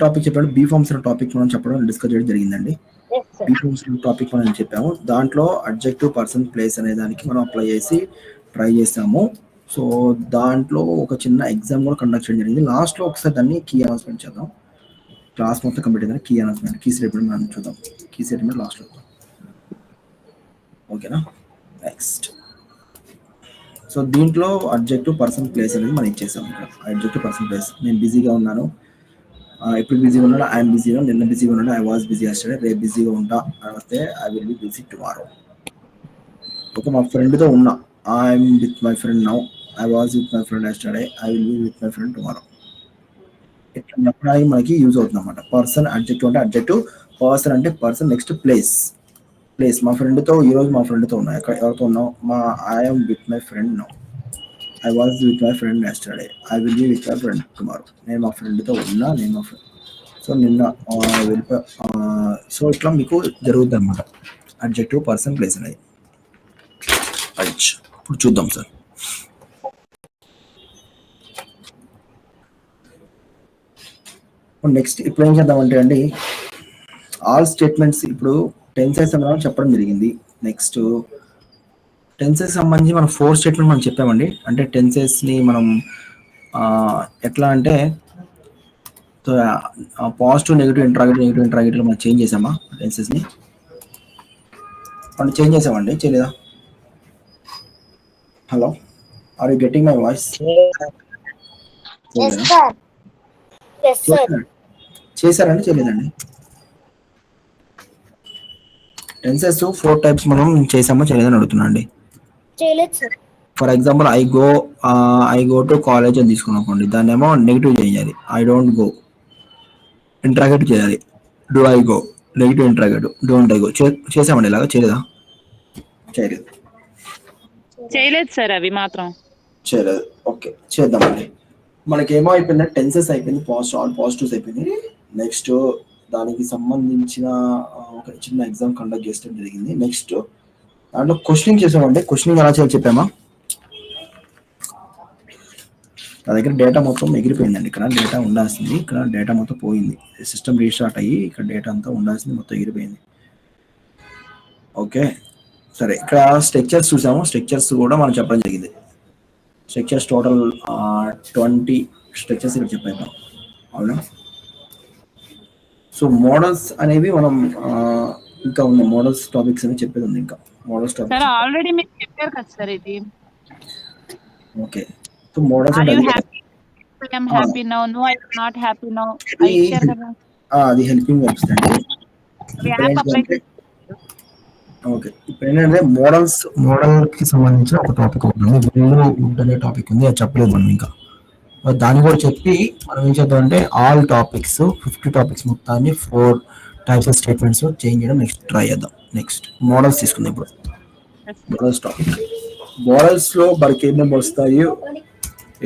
Topic చెప్పాడు be forms topic మనం చెప్పడం డిస్కస్ చేయడం జరిగిందండి. బీ ఫార్మ్స్ టాపిక్ మనం చెప్పాము. దాంట్లో అడ్జెక్టివ్, పర్సన్, ప్లేస్ అనే దానికి మనం అప్లై చేసి ట్రై చేస్తాము. సో దాంట్లో ఒక చిన్న ఎగ్జామ్ కూడా కండక్ట్ చేయడం జరిగింది. లాస్ట్లో ఒకసారి దాన్ని కీ అనౌన్స్మెంట్ చేద్దాం. క్లాస్ మొత్తం కంప్లీట్ అయిందని కీ అనౌన్స్మెంట్, కీ స్టేట్మెంట్ మనం చూద్దాం. కీ స్టేట్మెంట్ లాస్ట్లో. ఓకేనా? నెక్స్ట్ సో దీంట్లో అడ్జెక్టివ్, పర్సన్, ప్లేస్ అనేది మనం ఇచ్చేసాం. Adjective, person, place. నేను బిజీగా ఉన్నాను, ఎప్పుడు బిజీగా ఉన్నాడు, ఐఎమ్ బిజీగా, నిన్న బిజీగా ఉన్నాడు, ఐ వాజ్ బిజీ ఎస్టర్డే, రేపు బిజీగా ఉంటా అని వస్తే I will be busy tomorrow. Okay, మా ఫ్రెండ్తో ఉన్నా, I'm with my friend now, I was with my friend yesterday, I will be with my friend tomorrow. ఇట్లా చెప్పడానికి మనకి యూజ్ అవుతుంది అనమాట. పర్సన్ అడ్జెక్టివ్ అంటే అడ్జెక్టివ్, పర్సన్ అంటే పర్సన్, నెక్స్ట్ ప్లేస్. ప్లేస్ మా ఫ్రెండ్తో, ఈరోజు మా ఫ్రెండ్తో ఉన్నా, ఎవరితో ఉన్నావు, I'm with my friend now, I was with my friend yesterday, I will be with my friend tomorrow. నేను మా ఫ్రెండ్తో ఉన్నా, నేను మా ఫ్రెండ్, సో నిన్న వెళ్ళిపో. సో ఇట్లా మీకు జరుగుతుంది అనమాట అడ్జెక్టివ్, పర్సన్, ప్లేస్ అనేది. ఇప్పుడు చూద్దాం సార్. నెక్స్ట్ ఇప్పుడు ఏం చేద్దామంటే అండి, ఆల్ స్టేట్మెంట్స్ ఇప్పుడు టెన్సెస్ అని చెప్పడం జరిగింది. నెక్స్ట్ టెన్సెస్ సంబంధించి మనం 4 స్టేట్మెంట్ మనం చెప్పామండి. అంటే టెన్సెస్ని మనం ఎట్లా అంటే పాజిటివ్, నెగిటివ్, ఇంట్రాగేటివ్ మనం చేంజ్ చేసామా టెన్సెస్ని? మనం చేంజ్ చేసామండి, చేయలేదా? Hello, are you getting my voice? చేశారండి, చేయలేదండి? టెన్సెస్ 4 టైప్స్ మనం చేసామా చేయలేదని అడుగుతున్నా అండి. For example I go to college అని తీసుకున్నాం. దాన్ని ఏమో నెగిటివ్ చేయాలి, ఐ డోంట్ గో. ఇంట్రాగేటివ్ చేయాలి, do I go. Negative interrogative, don't I go. చేసామండి ఇలాగా? చేయలేదా? చేయలేదు సార్, అవి మాత్రం చేయలేదు. ఓకే, చేద్దామండి. మనకేమో అయిపోయింది, టెన్సెస్ అయిపోయింది, ఆల్ పాజిటివ్స్ అయిపోయింది. నెక్స్ట్ దానికి సంబంధించిన ఒక చిన్న ఎగ్జామ్ కండక్ట్ చేయడం జరిగింది. నెక్స్ట్ దాంట్లో క్వశ్చనింగ్ చేసామండి. క్వశ్చనింగ్ ఎలా చేయాలి చెప్పామా? నా దగ్గర డేటా మొత్తం ఎగిరిపోయిందండి. ఇక్కడ డేటా ఉండాల్సింది, ఇక్కడ డేటా మొత్తం పోయింది. సిస్టమ్ రీస్టార్ట్ అయ్యి ఇక్కడ డేటా అంతా ఉండాల్సింది మొత్తం ఎగిరిపోయింది. ఓకే సరే, ఇక్కడ స్ట్రక్చర్స్ చూసాము. స్ట్రక్చర్స్ కూడా మనం చెప్పడం జరిగింది. స్ట్రక్చర్స్ టోటల్ 20 స్ట్రక్చర్స్ ఇక్కడ చెప్పేద్దాం, అవునా? సో మోడల్స్ అనేవి మనం ఇంకా ఉన్న మోడల్స్ టాపిక్స్ అని చెప్పేది ఉంది. ఇంకా మోడల్స్ టాపిక్స్ ఆల్రెడీ మీరు చెప్పారు కదా సార్ ఇది. ఓకే, సో మోడల్స్ అంటే అది హెల్పింగ్ వర్బ్స్ అండి. ఓకే, ఇప్పుడు ఏంటంటే మోడల్కి సంబంధించిన ఒక టాపిక్ ఉంటుంది, వుడ్ అనే టాపిక్ ఉంది, అది చెప్పలేదు మనం ఇంకా. దాన్ని కూడా చెప్పి మనం ఏం చేద్దాం అంటే ఆల్ టాపిక్స్ 50 టాపిక్స్ మొత్తాన్ని 4 టైప్స్ ఆఫ్ స్టేట్మెంట్స్ చేంజ్ చేయడం నెక్స్ట్ ట్రై చేద్దాం. నెక్స్ట్ మోడల్స్ తీసుకుందాం. ఇప్పుడు మోడల్స్ టాపిక్, మోడల్స్లో మనకి ఏమేమి వస్తాయో,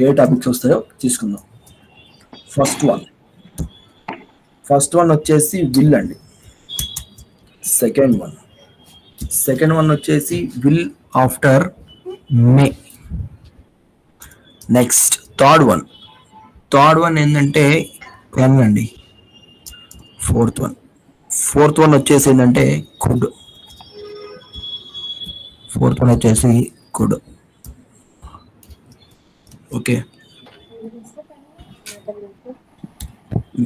ఏ టాపిక్స్ వస్తాయో తీసుకుందాం. ఫస్ట్ వన్ వచ్చేసి విల్ అండి. సెకండ్ వన్ వచ్చేసి will after may. Next third one ఏంటంటే పెన్ అండి. ఫోర్త్ వన్ వచ్చేసి ఏంటంటే could. Okay,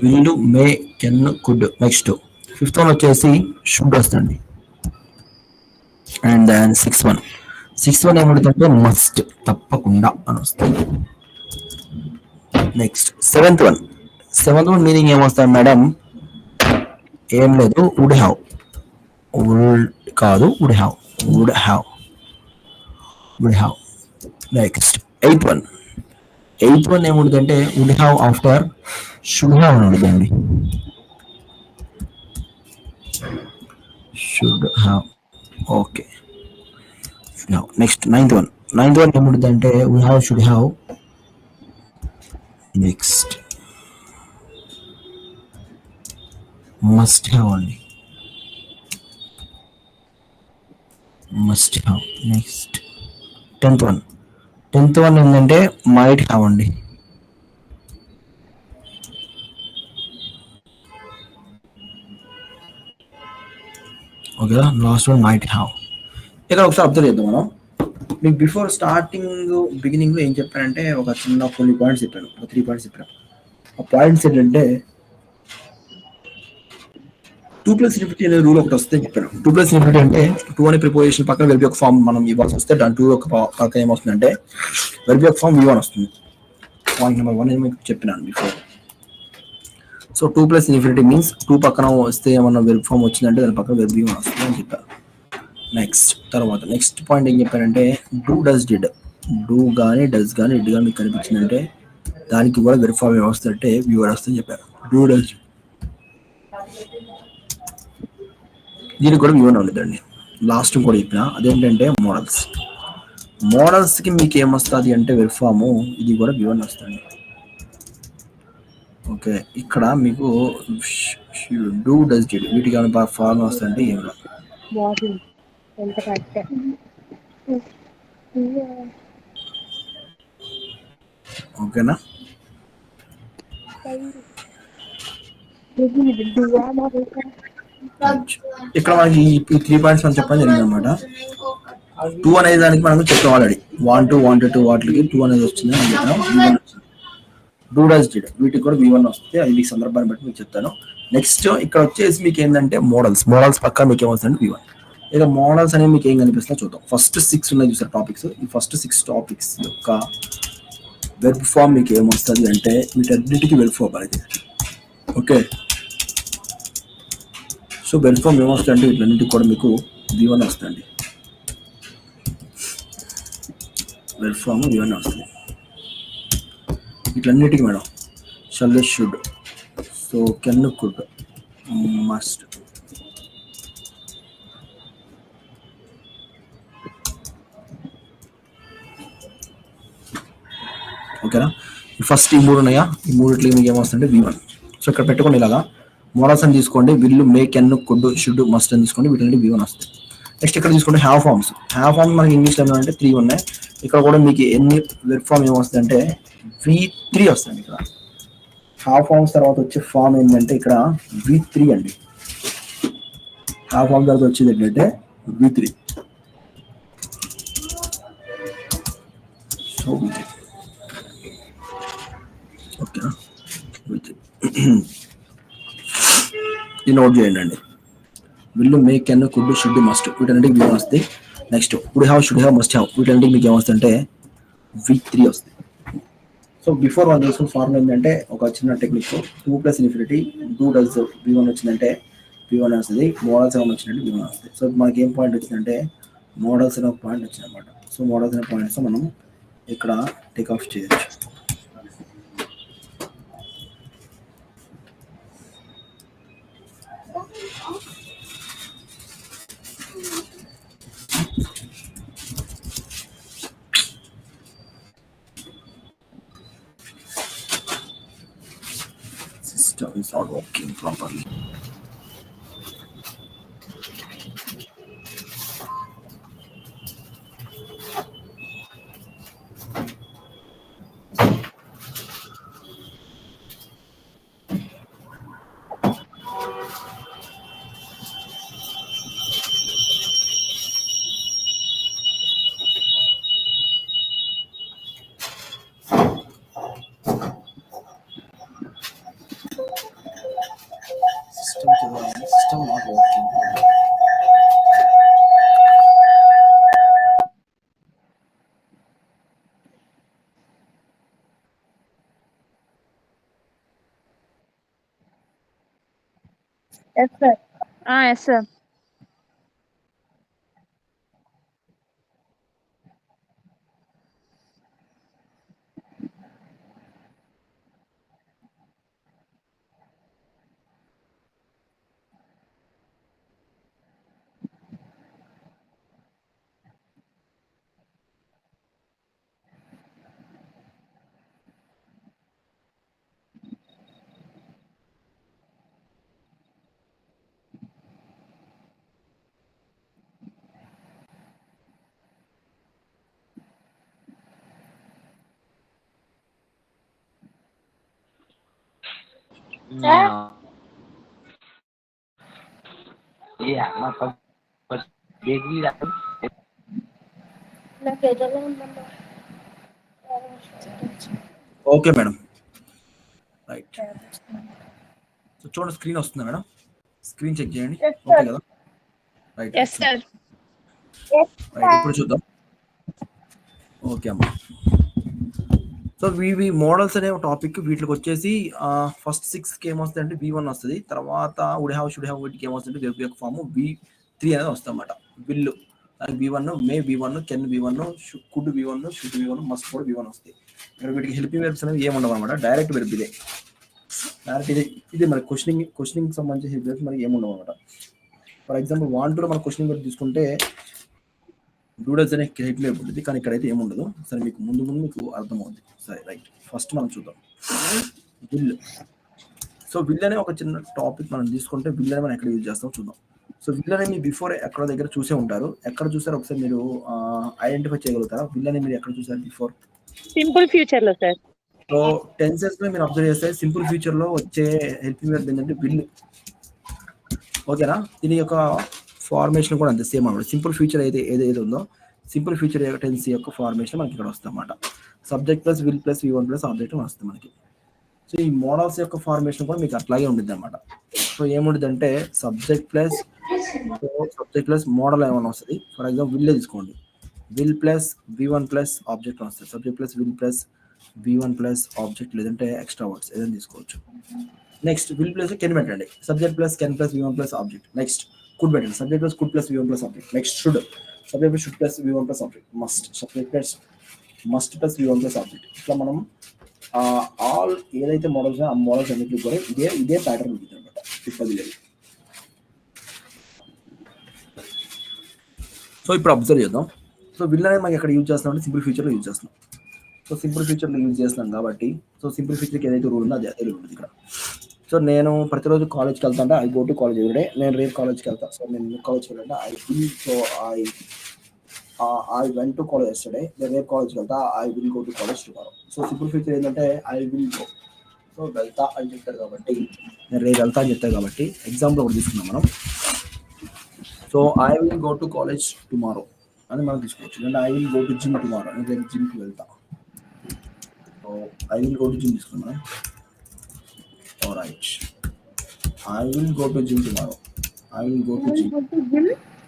will, may, can, could. Next 5th one వచ్చేసి షుడ్ వస్తుంది. అండ్ దెన్ 6th వన్ ఏముంటుందంటే మస్ట్, తప్పకుండా అని వస్తుంది. నెక్స్ట్ 7th వన్ మీనింగ్ ఏమొస్తుంది మేడం? ఏం లేదు, would have. Would have. Next 8th one ఏముంటుందంటే would have after should have అని ఉంటుందండి. Should have. Okay, next 9th one ఏముంటుందంటే would have, should have. Next must have అండి, నెక్స్ట్ 10th వన్ ఏంటంటే might have అండి. ఓకేనా, లాస్ట్ వన్ మైట్ హ్యావ్. ఇక్కడ ఒకసారి అబ్జర్వ్ చేద్దాం మనం. మీకు బిఫోర్ బిగినింగ్ లో ఏం చెప్పానంటే ఒక చిన్న కొన్ని పాయింట్స్ చెప్పాను, ఒక 3 పాయింట్స్ చెప్పాను. ఆ పాయింట్స్ ఏంటంటే 2+∞ అనే రూల్ ఒకటి వస్తే చెప్పాను. 2+∞ అంటే 2 అనే ప్రిపోజిషన్ పక్కన వెర్బ్ యొక్క ఫామ్ మనం ఇవ్వాల్సి వస్తే దాని 2 యొక్క పక్కన ఏమొస్తుందంటే వెర్బ్ యొక్క ఫామ్ v1 వస్తుంది. పాయింట్ నెంబర్ 1 మీకు చెప్పినాను బిఫోర్. సో 2+∞ మీన్స్ 2 పక్కన వస్తే ఏమన్నా వెర్బ్ ఫామ్ వచ్చిందంటే దాని పక్కన వెర్బ్ v1 వస్తుంది అని చెప్పాను. నెక్స్ట్ పాయింట్ ఏం చెప్పారంటే డూ డస్ డిడ్. డూ కానీ డస్ కానీ డిడ్ కానీ మీకు కనిపించిందంటే దానికి కూడా వెర్బ్ ఫామ్ ఏమొస్తుందంటే v1 వస్తుందని చెప్పారు. డూ డస్ డిడ్, దీనికి కూడా v1 ఉండదండి. లాస్ట్ కూడా చెప్పిన అదేంటంటే మోడల్స్కి మీకు ఏమొస్తుంది అంటే వెర్బ్ ఫామ్ ఇది కూడా v1 వస్తుంది. ఓకే, ఇక్కడ మీకు డూ డస్ డిడ్ వీటికి ఏమైనా ఫార్మ్ వస్తుందంటే ఏం రాదు. ఓకేనా, ఇక్కడ మనకి ఈ 3 పాయింట్స్ మనం చెప్పడం జరిగింది అనమాట. 2 అనే దానికి మనం చెప్పాం ఆల్రెడీ. 1 2 వాటికి 2 అనేది వచ్చింది అని చెప్పాం. డూ డస్ డిడ్ వీటికి కూడా v1 వస్తే అది మీ సందర్భాన్ని బట్టి మీకు చెప్తాను. నెక్స్ట్ ఇక్కడ వచ్చేసి మీకు ఏంటంటే మోడల్స్ పక్క మీకు ఏమవుతుంది v1. ఇక మోడల్స్ అనేవి మీకు ఏం కనిపిస్తుందో చూద్దాం. ఫస్ట్ 6 ఉన్నాయి చూసారు టాపిక్స్. ఈ ఫస్ట్ 6 టాపిక్స్ యొక్క వెర్బ్ ఫామ్ మీకు ఏమొస్తుంది అంటే వీటన్నిటికీ వెర్బ్ ఫామ్ అనేది. ఓకే, సో వెర్బ్ ఫామ్ ఏమొస్తుంది అంటే వీటన్నిటికి కూడా మీకు v1 వస్తుంది. వెర్బ్ ఫామ్ v1 వస్తుంది వీటన్నిటికీ madam. Shall, should, so can, could, must. ఓకేనా, ఫస్ట్ ఈ 3 ఉన్నాయా, ఈ 3 మీకు ఏమొస్తుందంటే v1. సో ఇక్కడ పెట్టుకోండి ఇలాగా మోడల్స్ అని తీసుకోండి. విల్లు, may, can, could, should, must అని తీసుకోండి. వీటి v1 వస్తాయి. నెక్స్ట్ ఇక్కడ తీసుకోండి హ్యావ్ ఫార్మ్స్. మనకి ఇంగ్లీష్ లో అంటే 3 ఉన్నాయి. ఇక్కడ కూడా మీకు ఎన్ని వెర్బ్ ఫామ్ ఏమొస్తుంది అంటే v3 వస్తుంది. ఇక్కడ హ్యావ్ ఫార్మ్స్ తర్వాత వచ్చే ఫామ్ ఏంటంటే ఇక్కడ v3 అండి. హ్యావ్ ఫార్మ్ తర్వాత వచ్చేది ఏంటంటే v3. సో v3 ఓకేనా, ఇది నోట్ చేయండి అండి. Will, may, can, could, should, must వీటన్నిటికి v1 వస్తాయి. Next would have, should have, must have వీటన్నిటికి మీకు ఏమొస్తుందంటే v3 వస్తాయి. సో బిఫోర్ మనం చేసుకున్న ఫార్ములా ఏంటంటే ఒక చిన్న టెక్నిక్. 2+∞ డూ డస్ v1 వచ్చిందంటే v1 వస్తుంది. మోడల్స్ ఏమైనా వచ్చిందంటే v1 వస్తుంది. సో మనకి ఏం పాయింట్ వచ్చిందంటే మోడల్స్ అనే ఒక పాయింట్ వచ్చింది అనమాట. సో మోడల్స్ అనే పాయింట్స్ మనం ఇక్కడ టేక్ ఆఫ్ చేయొచ్చు. System is not working properly. System not working. Yes, sir. Yes, sir. Yeah, okay madam, right. So చూడండి, స్క్రీన్ వస్తుందా మేడం? స్క్రీన్ చెక్ చేయండి. Yes, okay sir. కదా? Right, Yes, sir. రైట్. ఇప్పుడు చూద్దాం. Okay అమ్మా. So ఇవి models అనే topic, వీటికి వచ్చేసి ఫస్ట్ 6కి ఏమొస్తుంది అంటే V1 వస్తుంది. తర్వాత వుడ్ హ్యావ్, షుడ్ హ్యావ్, వీటికి ఏమొస్తుంది వెబ్ యొక్క ఫామ్ V3 అనేది వస్తుంది అన్నమాట. విల్లు దానికి V1, May V1, can V1, could V1, should V1, must కూడా V1 వస్తాయి. ఇక్కడ వీటికి హెల్పింగ్ వెర్బ్స్ అనేవి ఏముండవు అనమాట, డైరెక్ట్ వెర్బ్ ఇదే. డైరెక్ట్ ఇదే మరి క్వశ్చనింగ్ సంబంధించి హెల్ప్ వెర్బ్స్ మనకి ఏముండవు అనమాట. ఫర్ ఎగ్జాంపుల్ వాంట్లో మన క్వశ్చనింగ్ వెర్బ్ తీసుకుంటే డూడల్స్ అనే హెల్ప్ వెర్బ్ ఉంటుంది, కానీ ఇక్కడైతే ఏముండదు. సరే, మీకు ముందు మీకు అర్థమవుతుంది. సరే, రైట్. ఫస్ట్ మనం చూద్దాం విల్. సో విల్ అనే ఒక చిన్న టాపిక్ మనం తీసుకుంటే, విల్ అని మనం ఎక్కడ యూజ్ చేస్తామో చూద్దాం. సో విల్ అనేది బిఫోర్ ఎక్కడ దగ్గర చూసే ఉంటారు. ఎక్కడ చూసారు ఒకసారి మీరు ఐడెంటిఫై చేయగలుగుతారా? విల్ అనేది మీరు ఎక్కడ చూసారు బిఫోర్? సింపుల్ ఫ్యూచర్ లో సార్. సో టెన్సెస్ లో మీరు అబ్జర్వ్ చేస్తే సింపుల్ ఫ్యూచర్ లో వచ్చే హెల్పింగ్ వెర్బ్ ఏంటంటే విల్. ఓకేనా? దీని యొక్క ఫార్మేషన్ కూడా అంతే సేమ్ అన్నమాట. సింపుల్ ఫ్యూచర్ ఏదైతే ఉందో, సింపుల్ ఫ్యూచర్ టెన్స్ యొక్క ఫార్మేషన్ మనకి ఇక్కడ వస్తుంది అన్నమాట. Subject plus will plus V1 plus object వస్తుంది మనకి. సో ఈ మోడల్స్ యొక్క ఫార్మేషన్ కూడా మీకు అట్లాగే ఉంటుంది అనమాట. సో ఏముంటుంది అంటే సబ్జెక్ట్ ప్లస్ మోడల్ ఏమైనా వస్తుంది. ఫర్ ఎగ్జాంపుల్ విల్ తీసుకోండి, will plus V1 plus object వస్తుంది. Subject plus will plus V1 plus object, లేదంటే ఎక్స్ట్రా వర్డ్స్ ఏదైనా తీసుకోవచ్చు. నెక్స్ట్ విల్ ప్లస్ కెన్ పెట్టండి, subject plus can plus V1 plus object. Next could పెట్టండి, subject plus could plus V1 plus object. Next should, subject plus should plus V1 plus object. Must, subject plus must plus V1 plus object. ఇట్లా మనం all ఏదైతే models ఆ models అన్నిటికీ కూడా ఇదే pattern ఉంటుంది అనమాట. సో ఇప్పుడు అబ్జర్వ్ చేద్దాం. సో విల్ అనేది మనకి ఎక్కడ యూజ్ చేస్తున్నాం అంటే సింపుల్ ఫ్యూచర్లో యూజ్ చేస్తున్నాం. సో సింపుల్ ఫ్యూచర్లో యూజ్ చేస్తున్నాం కాబట్టి, సో సింపుల్ ఫ్యూచర్కి ఏదైతే రూల్ ఉందో అదే రూల్ ఉంది ఇక్కడ. సో నేను ప్రతిరోజు కాలేజ్కి వెళ్తా అంటే I go to college everyday. నేను రేపు కాలేజ్కి వెళ్తాను. సో నేను కాలేజ్కి వెళ్ళాలంటే I will. So I went to college yesterday. నేను రేపు కాలేజ్కి వెళ్తా, I will go to college tomorrow. So simple future ఏంటంటే ఐ విల్ గో. సో వెళ్తా అని చెప్తారు కాబట్టి, నేను రేపు వెళ్తా అని చెప్తారు కాబట్టి ఎగ్జాంపుల్ ఒకటి తీసుకున్నాం మనం. So I will go to college tomorrow అని మనం తీసుకోవచ్చు. అంటే I will go to gym tomorrow, నేను రేపు జిమ్కి వెళ్తా. So I will go to gym తీసుకున్నాం. Right, I will go to gym tomorrow. I will go to gym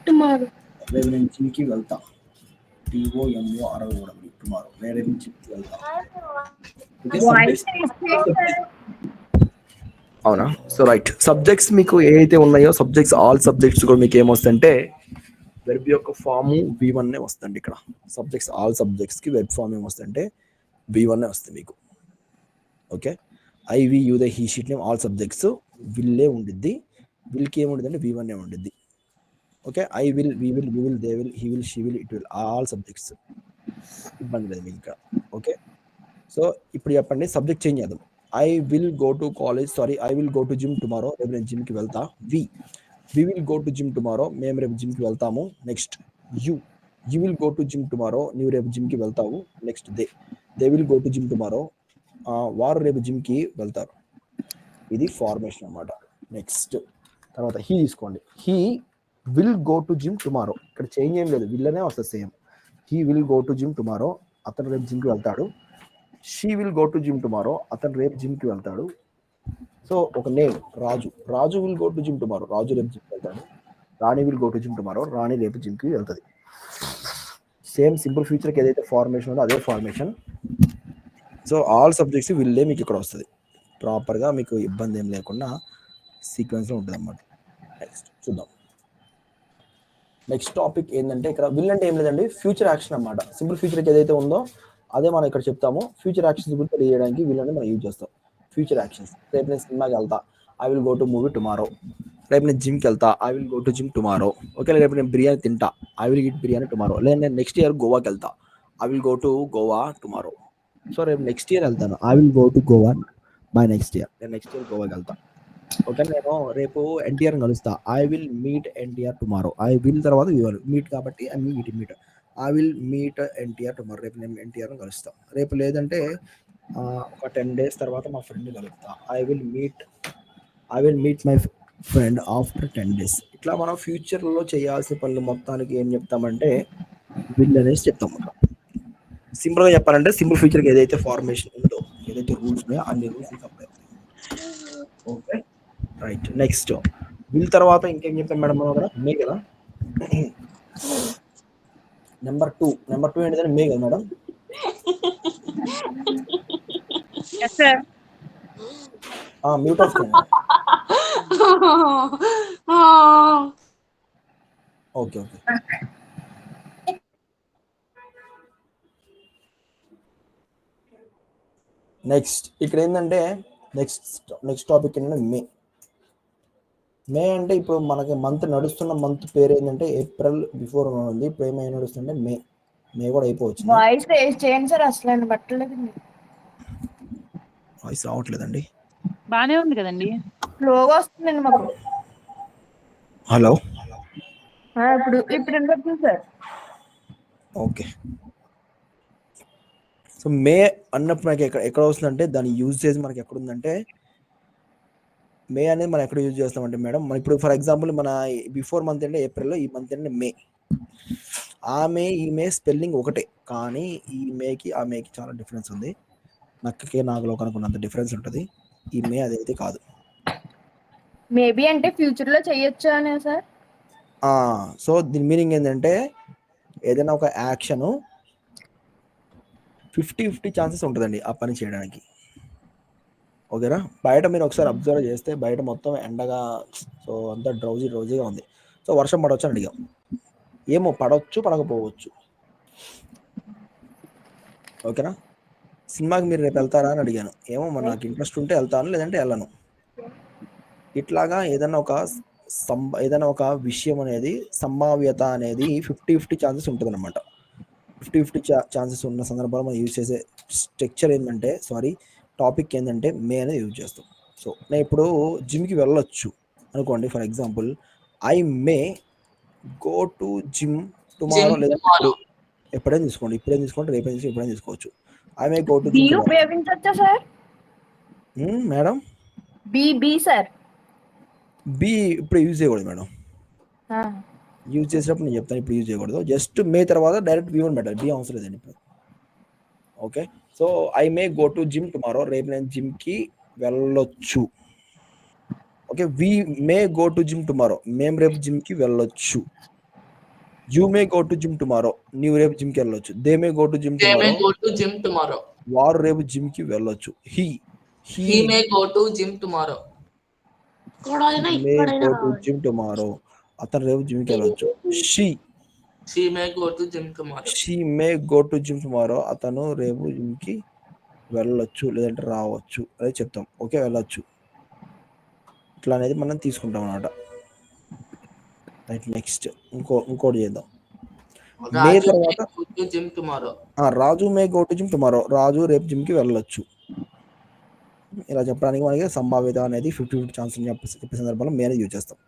tomorrow. రేపు నేను జిమ్కి వెళ్తా. TOMORO tomorrow. రేపు జిమ్కి వెళ్తా. అవునా? సో రైట్, సబ్జెక్ట్స్ మీకు ఏవైతే ఉన్నాయో సబ్జెక్ట్స్, ఆల్ సబ్జెక్ట్స్ కూడా మీకు ఏమొస్తుందంటే వెర్బ్ యొక్క ఫామ్ V1 వస్తుంది. ఇక్కడ సబ్జెక్ట్స్, ఆల్ సబ్జెక్ట్స్ కి వెర్బ్ ఫామ్ ఏమొస్తుందంటే V1 వస్తుంది మీకు. Okay, I we you they he she it name all subjects విల్లే ఉండిద్ది. విల్కి ఏముంటుంది అంటే V1 ఉండిద్ది. Okay, I will, we will, you will, they will, he will, she will, it will, all subjects. ఇబ్బంది లేదు మీకు ఇక్కడ. ఓకే, సో ఇప్పుడు చెప్పండి సబ్జెక్ట్ చేంజ్ చేద్దాం. I will go to college, I will go to gym tomorrow. రేపు నేను జిమ్కి వెళ్తా. We will go to gym tomorrow. మేము రేపు జిమ్కి వెళ్తాము. Next you will go to gym tomorrow. నీవు రేపు జిమ్కి వెళ్తావు. Next they will go to gym tomorrow. వారు రేపు జిమ్కి వెళ్తారు. ఇది ఫార్మేషన్ అన్నమాట. నెక్స్ట్ తర్వాత హీ తీసుకోండి. He will go to gym tomorrow. ఇక్కడ చేంజ్ ఏం లేదు, విల్ అనే వస్తుంది same. He will go to gym tomorrow. అతను రేపు జిమ్కి వెళ్తాడు. She will go to gym tomorrow. అతను రేపు జిమ్కి వెళ్తాడు. సో ఒక name Raju will go to gym tomorrow. Raju రేపు జిమ్కి వెళ్తాడు. Rani will go to gym tomorrow. Rani రేపు జిమ్కి వెళ్తుంది. సేమ్ సింపుల్ ఫ్యూచర్కి ఏదైతే ఫార్మేషన్ ఉందో అదే ఫార్మేషన్. సో ఆల్ సబ్జెక్ట్స్ విల్లే మీకు ఇక్కడ వస్తుంది. ప్రాపర్గా మీకు ఇబ్బంది ఏం లేకుండా సీక్వెన్స్లో ఉంటుంది అన్నమాట. నెక్స్ట్ చూద్దాం. నెక్స్ట్ టాపిక్ ఏంటంటే ఇక్కడ విల్ అంటే ఏం లేదండి, ఫ్యూచర్ యాక్షన్ అన్నమాట. సింపుల్ ఫ్యూచర్కి ఏదైతే ఉందో అదే మనం ఇక్కడ చెప్తాము. ఫ్యూచర్ యాక్షన్స్ గురించి తెలియడానికి విల్ అని మనం యూజ్ చేస్తాం. ఫ్యూచర్ యాక్షన్స్, రేపు నేను సినిమాకి వెళ్తా, I will go to movie tomorrow. రేపు నేను జిమ్కి వెళ్తా, I will go to gym tomorrow. Okay, రేపు నేను బిర్యానీ తింటా, I will eat biryani tomorrow. లేదా నేను నెక్స్ట్ ఇయర్ గోవాకి వెళ్తా, I will go to Goa tomorrow. So రేపు నెక్స్ట్ ఇయర్ వెళ్తాను, I will go to Goa by next year. నేను నెక్స్ట్ ఇయర్ గోవాకి వెళ్తా. ఓకే, నేను రేపు ఎన్టీఆర్ కలుస్తా, I will meet NTR tomorrow. I will తర్వాత మీట్ కాబట్టి I meet I will meet NTR tomorrow. రేపు నేను ఎన్టీఆర్ని కలుస్తా. రేపు లేదంటే ఒక 10 days తర్వాత మా ఫ్రెండ్ని కలుస్తా, I will meet friend after 10 days. ఇట్లా మనం ఫ్యూచర్లో చేయాల్సిన పనులు మొత్తానికి ఏం చెప్తామంటే విల్ అనేసి చెప్తాం. సింపుల్గా చెప్పాలంటే సింపుల్ ఫ్యూచర్కి ఏదైతే ఫార్మేషన్ ఉందో, ఏదైతే రూల్స్ ఉన్నాయో అన్ని రూల్స్ అప్లై అవుతాయి. Okay, right. నెక్స్ట్ విల్ తర్వాత ఇంకేం చెప్పాం మేడం మనం అక్కడ? మే కదా. నెంబర్ టూ ఏంటిదంటే మే కదా madam. Yes, sir. Mute of చేయండి. ఓకే. నెక్స్ట్ ఇక్కడ ఏంటంటే నెక్స్ట్ టాపిక్ ఏంటంటే మే అంటే ఇప్పుడు మనకి మంత్ నడుస్తున్న మంత్ పేరు ఏంటంటే ఏప్రిల్ బిఫోర్ ఉంది. ఇప్పుడు ఏమైనా నడుస్తుంటే మే కూడా అయిపోవచ్చు. వాయిస్ రేస్ చేయండి సార్, అసలు బట్టలేదు. వాయిస్ రావట్లేదండి. బానే ఉంది కదండి. స్లోగా వస్తుందండి మాకు. హలో, ఇప్పుడు వినపడుతుంది సార్. ఓకే. సో మే అన్నప్పుడు మనకి ఎక్కడ వస్తుందంటే దాని యూజేజ్ మనకి ఎక్కడ ఉందంటే, మే అనేది మనం ఎక్కడ యూజ్ చేస్తామంటే మేడం, మన ఇప్పుడు ఫర్ ఎగ్జాంపుల్ మన బిఫోర్ మంత్ అంటే ఏప్రిల్లో, ఈ మంత్ అంటే మే. ఈ మే స్పెల్లింగ్ ఒకటే, కానీ ఈ మేకి ఆ మేకి చాలా డిఫరెన్స్ ఉంది. నక్కకి నాగలో కనుకున్నంత డిఫరెన్స్ ఉంటుంది. ఈ మే అదైతే కాదు. మేబీ అంటే ఫ్యూచర్ లో చెయ్యొచ్చు అనే సార్. సో దీని మీనింగ్ ఏంటంటే ఏదైనా ఒక యాక్షన్ 50-50 ఛాన్సెస్ ఉంటుందండి ఆ పని చేయడానికి. ఓకేనా. బయట మీరు ఒకసారి అబ్జర్వ్ చేస్తే బయట మొత్తం ఎండగా, సో అంతా డ్రౌజీగా ఉంది. సో వర్షం పడవచ్చు అని అడిగాం. ఏమో పడవచ్చు, పడకపోవచ్చు. ఓకేనా. సినిమాకి మీరు రేపు వెళ్తారా అని అడిగాను. ఏమో మరి నాకు ఇంట్రెస్ట్ ఉంటే వెళ్తాను, లేదంటే వెళ్ళను. ఇట్లాగా ఏదైనా ఒక విషయం అనేది సంభావ్యత అనేది 50-50 ఛాన్సెస్ ఉంటుంది అనమాట. 50-50 ఛాన్సెస్ ఉన్న సందర్భాలు మనం యూజ్ చేసే స్ట్రక్చర్ ఏంటంటే, టాపిక్ ఏంటంటే మే అనేది యూజ్ చేస్తాం. సో నేను ఇప్పుడు జిమ్కి వెళ్ళొచ్చు అనుకోండి. For example, I may go to gym tomorrow, లేదా ఎప్పుడైనా తీసుకోండి, రేపైనా ఎప్పుడైనా తీసుకోవచ్చు. I may go to gym tomorrow. ఉపయోగించవచ్చా sir? Madam be sir. Be ఇప్పుడు యూజ్ చేయకూడదు మేడం. యూజ్ చేసినప్పుడు నేను చెప్తాను, ఇప్పుడు యూజ్ చేయకూడదు. జస్ట్ మే తర్వాత డైరెక్ట్ బి వన్ పెట్టాలి, బి అవసరం లేదండి ఇప్పుడు. Okay. So I may go to gym tomorrow, రేపు నేను జిమ్కి వెళ్ళొచ్చు. Okay. We may go to gym tomorrow, మేము రేపు జిమ్కి వెళ్ళొచ్చు. You may go to gym tomorrow, నీవు రేపు జిమ్కి వెళ్ళొచ్చు. They may go to gym tomorrow, వారు రేపు జిమ్కి వెళ్ళొచ్చు. He may go to gym tomorrow, May go to gym tomorrow, అతను రేపు జిమ్కి వెళ్ళొచ్చు. She may go to gym tomorrow, May go to gym tomorrow, అతను రేపు జిమ్కి వెళ్ళొచ్చు, లేదంటే రావచ్చు అనేది చెప్తాం. ఓకే, వెళ్ళొచ్చు. ఇట్లా అనేది మనం తీసుకుంటాం అన్నమాట. రైట్. నెక్స్ట్ ఇంకోటి చేద్దాం. మే తర్వాత gym tomorrow, Raju may go to gym tomorrow, Raju రేపు జిమ్కి వెళ్ళొచ్చు. ఇలా చెప్పడానికి మనకి సంభావ్యత అనేది 50-50 ఛాన్స్ చెప్పే సందర్భంలో మే అనేది యూజ్ చేస్తాం.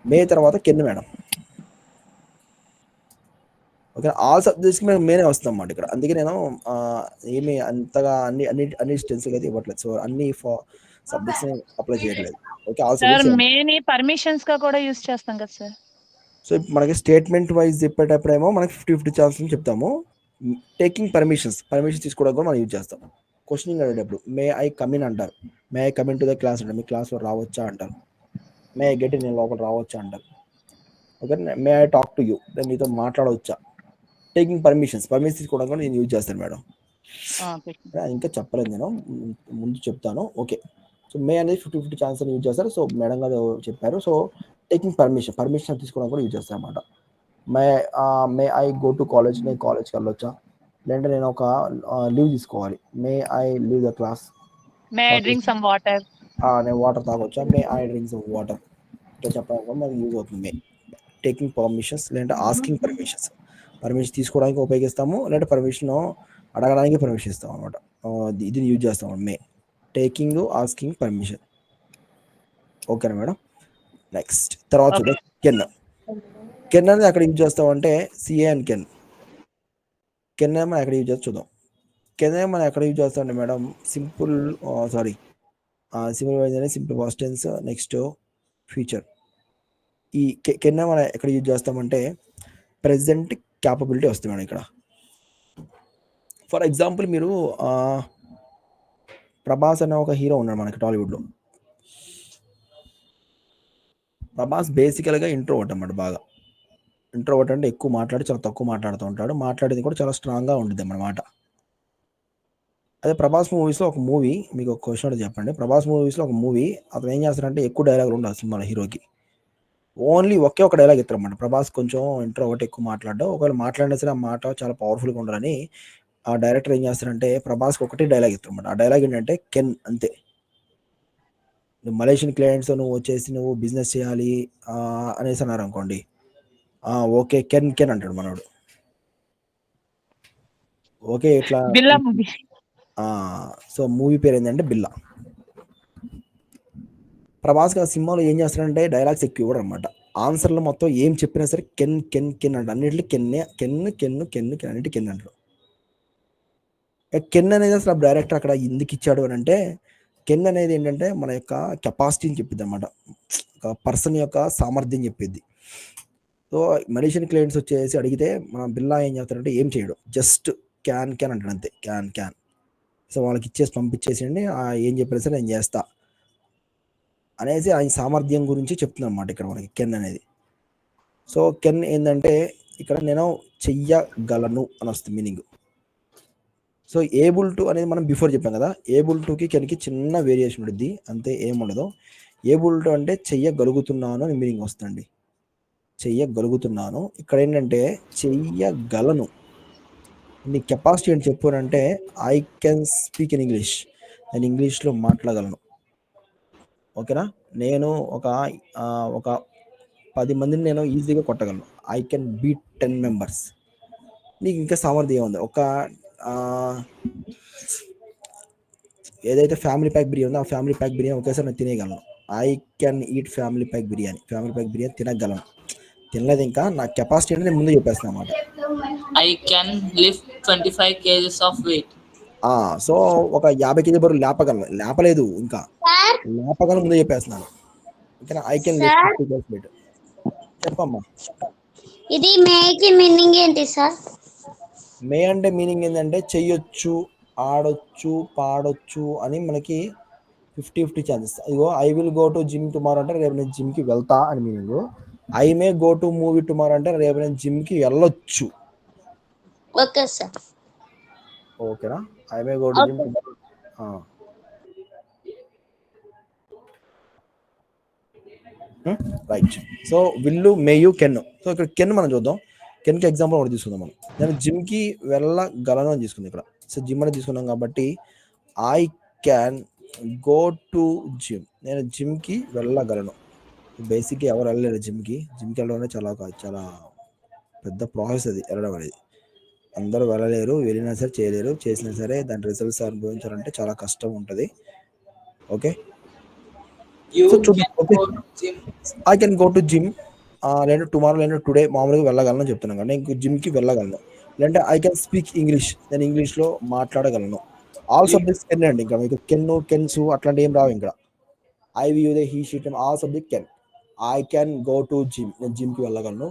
మే తర్వాత కెన్ మేడం. ఓకే, ఆల్ సబ్జెక్ట్స్కి మేము మేనే వస్తాం అన్నమాట ఇక్కడ. అందుకే నేను ఏమి అంతగా అన్ని స్టెన్సిల్ అయితే ఇవ్వట్లేదు. సో అన్ని సబ్జెక్ట్స్ అప్లై చేయట్లేదు. Okay, all sir subjects. మేని పర్మిషన్స్ గా కూడా యూజ్ చేస్తాం కదా సార్. సో మనకి స్టేట్మెంట్ వైజ్ చెప్పేటప్పుడేమో మనకి 50-50 ఛాన్స్ అని చెప్తాము. టేకింగ్ పర్మిషన్స్ తీసుకోవడానికి కూడా మనం యూజ్ చేస్తాం. క్వశ్చనింగ్ అడిగేటప్పుడు మే ఐ కమిన్ అంటారు, may I come in to the class అంటారు, మీ క్లాస్లో రావచ్చా అంటారు. మే ఐ గెట్, నేను లోపల రావచ్చా అంటారు. Okay, may I talk to you, నేను మీతో మాట్లాడవచ్చా. టేకింగ్ పర్మిషన్స్ తీసుకోవడానికి కూడా నేను యూజ్ చేస్తాను మేడం. ఇంకా చెప్పలేదు నేను, ముందు చెప్తాను. ఓకే. సో మే అనేది 50-50 ఛాన్స్ అని యూజ్ చేస్తారు. సో మేడం గారు చెప్పారు. సో టేకింగ్ పర్మిషన్ తీసుకోవడం కూడా యూజ్ చేస్తాను అనమాట. May I go to college, నేను కాలేజ్కి వెళ్ళొచ్చా, లేదంటే నేను ఒక లీవ్ తీసుకోవాలి. May I leave the class, may I drink some water, నేను వాటర్ తాగొచ్చా. May I drink some water. ఇట్లా చెప్పడానికి కూడా మనకి యూజ్ అవుతుంది మే. టేకింగ్ పర్మిషన్స్ లేదంటే ఆస్కింగ్ పర్మిషన్ తీసుకోవడానికి ఉపయోగిస్తాము, లేదంటే పర్మిషన్ అడగడానికి పర్మిషన్ ఇస్తాం అనమాట. ఇది యూజ్ చేస్తాం మే. Taking, asking permission. ఓకేనా మేడం. నెక్స్ట్ తర్వాత చూద్దాం కెన్ అనేది అక్కడ యూజ్ చేస్తామంటే సిఏ అండ్ కెన్ మనం ఎక్కడ యూజ్ చేస్తాం చూద్దాం. కెన్ మనం ఎక్కడ యూజ్ చేస్తామంటే మేడం సింపుల్ వైజ్ అనేది simple past tense. Next future. ఈ కెన్ మనం ఎక్కడ యూజ్ చేస్తామంటే ప్రెజెంట్ క్యాపబిలిటీ వస్తుంది మేడం ఇక్కడ. ఫర్ ఎగ్జాంపుల్ మీరు ప్రభాస్ అనే ఒక హీరో ఉన్నాడు మనకి టాలీవుడ్లో. ప్రభాస్ బేసికల్గా ఇంట్రోవర్ట్ అన్నమాట. బాగా ఇంట్రోవర్ట్ అంటే ఎక్కువ మాట్లాడి చాలా తక్కువ మాట్లాడుతూ ఉంటాడు. మాట్లాడేది కూడా చాలా స్ట్రాంగ్గా ఉంటుంది అన్నమాట. అదే ప్రభాస్ మూవీస్లో ఒక మూవీ మీకు ఒక క్వశ్చన్ చెప్పండి. ప్రభాస్ మూవీస్లో ఒక మూవీ అతను ఏం చేస్తాడంటే ఎక్కువ డైలాగులు ఉండాలి సినిమాలో హీరోకి. ఓన్లీ ఒకే ఒక డైలాగ్ ఇస్తారన్నమాట. ప్రభాస్ కొంచెం ఇంట్రోవర్ట్ ఎక్కువ మాట్లాడడం. ఒకవేళ మాట్లాడినా సరే ఆ మాట చాలా పవర్ఫుల్గా ఉండాలని ఆ డైరెక్టర్ ఏం చేస్తారంటే ప్రభాస్కి ఒకటి డైలాగ్ ఇస్తారన్నమాట. ఆ డైలాగ్ ఏంటంటే కెన్, అంతే. నువ్వు మలేషియన్ క్లయింట్స్ నువ్వు వచ్చేసి నువ్వు బిజినెస్ చేయాలి అనేసి అన్నారు అనుకోండి, ఓకే కెన్ కెన్ అంటాడు మనోడు. ఓకే ఇట్లా బిల్లా మూవీ. సో మూవీ పేరు ఏంటంటే బిల్లా. ప్రభాస్ ఆ సినిమాలో ఏం చేస్తాడంటే డైలాగ్స్ ఎక్కువ ఇవ్వడం అనమాట. ఆన్సర్లో మొత్తం ఏం చెప్పినా సరే కెన్ కెన్ కెన్ అంట. అన్నింటిలో కెన్నే, కెన్ కెన్ కెన్ కెన్ అన్నింటి కెన్ అంటారు. కెన్ అనేది అసలు డైరెక్టర్ అక్కడ ఎందుకు ఇచ్చాడు అని అంటే, కెన్ అనేది ఏంటంటే మన యొక్క కెపాసిటీని చెప్పిద్ది అనమాట. ఒక పర్సన్ యొక్క సామర్థ్యం చెప్పిద్ది. సో మలేషియన్ క్లయింట్స్ వచ్చేసి అడిగితే మన బిల్లా ఏం చేస్తాడంటే ఏం చేయడు, జస్ట్ క్యాన్ క్యాన్ అంటాడు, అంతే. Can can. సో వాళ్ళకి ఇచ్చేసి పంపించేసేయండి, ఏం చెప్పినా సరే నేను చేస్తా అనేసి ఆయన సామర్థ్యం గురించి చెప్తుంది అనమాట ఇక్కడ మనకి కెన్ అనేది. సో కెన్ ఏంటంటే ఇక్కడ నేను చెయ్యగలను అని వస్తుంది మీనింగ్. సో ఏబుల్ టు అనేది మనం బిఫోర్ చెప్పాం కదా, ఏబుల్ టుకి కెన్కి చిన్న వేరియేషన్ ఉంటుంది, అంతే, ఏముండదు. ఏబుల్ టు అంటే చెయ్యగలుగుతున్నాను అని మీనింగ్ వస్తుంది. చెయ్యగలుగుతున్నాను. ఇక్కడ ఏంటంటే చెయ్యగలను. నీ కెపాసిటీ అని చెప్పానంటే I can speak in English, నేను ఇంగ్లీష్లో మాట్లాడగలను. ఓకేనా. నేను ఒక 10 మందిని నేను ఈజీగా కొట్టగలను. I can beat 10 members. నీకు ఇంకా సామర్థ్యం ఉంది. ఒక ఏదైతే ఫ్యామిలీ ప్యాక్ బిర్యానీ ఉందో ఆ ఫ్యామిలీ ప్యాక్ బిర్యానీ ఒకేసారి నేను తినేయగలను. I can eat family pack biryani. Family pack biryani తినగలను. తినలేదు ఇంకా, నా కెపాసిటీ అంటే నేను ముందు చెప్పేస్తాను అనమాట. I can lift 25 kgs of weight. So ఒక 50 కేజీ బరువు లేపగలను. లేపలేదు ఇంకా, లేపగలను ముందు చెప్పేస్తున్నాను. ఓకేనా. I can lift 50 kgs weight. చెప్పమ్మా. ఇది మేకి మీనింగ్ ఏంటి సార్? మే అంటే మీనింగ్ ఏంటంటే చెయ్యొచ్చు, ఆడొచ్చు, పాడొచ్చు అని మనకి 50-50 ఛాన్సెస్. ఇగో I will go to gym tomorrow అంటే రేపు నేను జిమ్కి వెళ్తా అని meaning. I may go to movie tomorrow అంటే రేపు నేను జిమ్కి వెళ్ళొచ్చు. Okay sir. ఓకేనా. I may go to gym tomorrow. Right. So will, may, can. So ఇక్కడ కెన్ మనం చూద్దాం. కెన్కి ఎగ్జాంపుల్ ఒకటి తీసుకుందాం మనం. నేను జిమ్కి వెళ్ళగలను అని తీసుకుంది ఇక్కడ. సో జిమ్ అనేది తీసుకున్నాం కాబట్టి I can go to gym, నేను జిమ్కి వెళ్ళగలను. బేసిక్గా ఎవరు వెళ్ళలేరు జిమ్కి. జిమ్కి వెళ్ళడం అనేది చాలా పెద్ద ప్రాసెస్ అది, వెళ్ళడం అనేది. అందరూ వెళ్ళలేరు, వెళ్ళినా సరే చేయలేరు, చేసినా సరే దాని రిజల్ట్స్ అనుభవించాలంటే చాలా కష్టం ఉంటుంది. ఓకే. సో చూద్దాం. Okay, I can go to gym, లేదంటే టుమారో లేదంటే టుడే మామూలుగా వెళ్ళగలను చెప్తున్నాను కానీ నేను జిమ్కి వెళ్ళగలను. లేదంటే ఐ కెన్ స్పీక్ ఇంగ్లీష్, నేను ఇంగ్లీష్లో మాట్లాడగలను. ఆల్ సబ్జెక్ట్స్ కెన్ అండి. ఇంకా మీకు కెన్స్ అట్లాంటి ఏం రావు ఇంకా. I we you they he she it all subject can. I can go to gym, నేను జిమ్కి వెళ్ళగలను.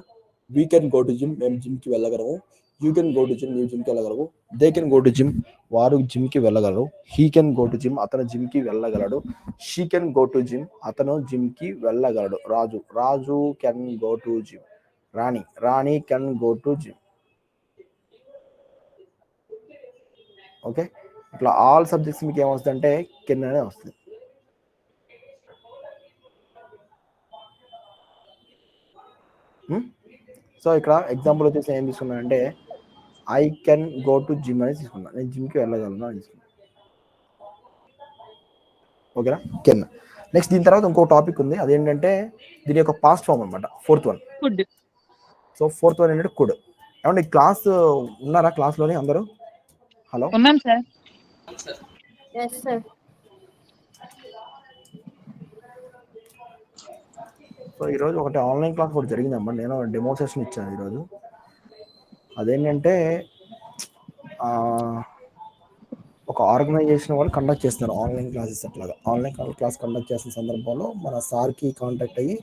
We can go to gym, మేము జిమ్కి వెళ్ళగలము. You can go to gym, నీవు జిమ్కి వెళ్ళగలవు. They can go to gym, వారు జిమ్కి వెళ్ళగలరు. He can go to gym, అతను జిమ్కి వెళ్ళగలడు. She can go to gym, అతను జిమ్కి వెళ్ళగలడు. Raju can go to gym. Rani can go to gym. Okay. ఇట్లా ఆల్ సబ్జెక్ట్స్ మీకు ఏమొస్తుందంటే కెన్ అనే వస్తుంది. సో ఇక్కడ ఎగ్జాంపుల్ వచ్చేసి ఏం తీసుకున్నానంటే I can go to gym అని తీసుకున్నాను, నేను జిమ్కి వెళ్ళగలను అని తీసుకున్నాను. ఓకేనా. కెన్. నెక్స్ట్ దీని తర్వాత ఇంకో టాపిక్ ఉంది, అదేంటంటే దీని యొక్క పాస్ట్ ఫామ్ అనమాట, 4th one. Food. So 4th one ఏంటంటే కుడ్. ఏమంటే క్లాస్ ఉన్నారా క్లాస్లోని అందరూ? హలో. ఉన్నాం సార్. Yes sir. సో ఈరోజు ఒకటి ఆన్లైన్ క్లాస్ కూడా జరిగిందమ్మా, నేను డెమో సెషన్ ఇచ్చాను ఈరోజు. అదేంటంటే ఒక ఆర్గనైజేషన్ వాళ్ళు కండక్ట్ చేస్తున్నారు ఆన్లైన్ క్లాసెస్. అట్లాగా ఆన్లైన్ క్లాస్ కండక్ట్ చేసిన సందర్భంలో మన సార్కి కాంటాక్ట్ అయ్యి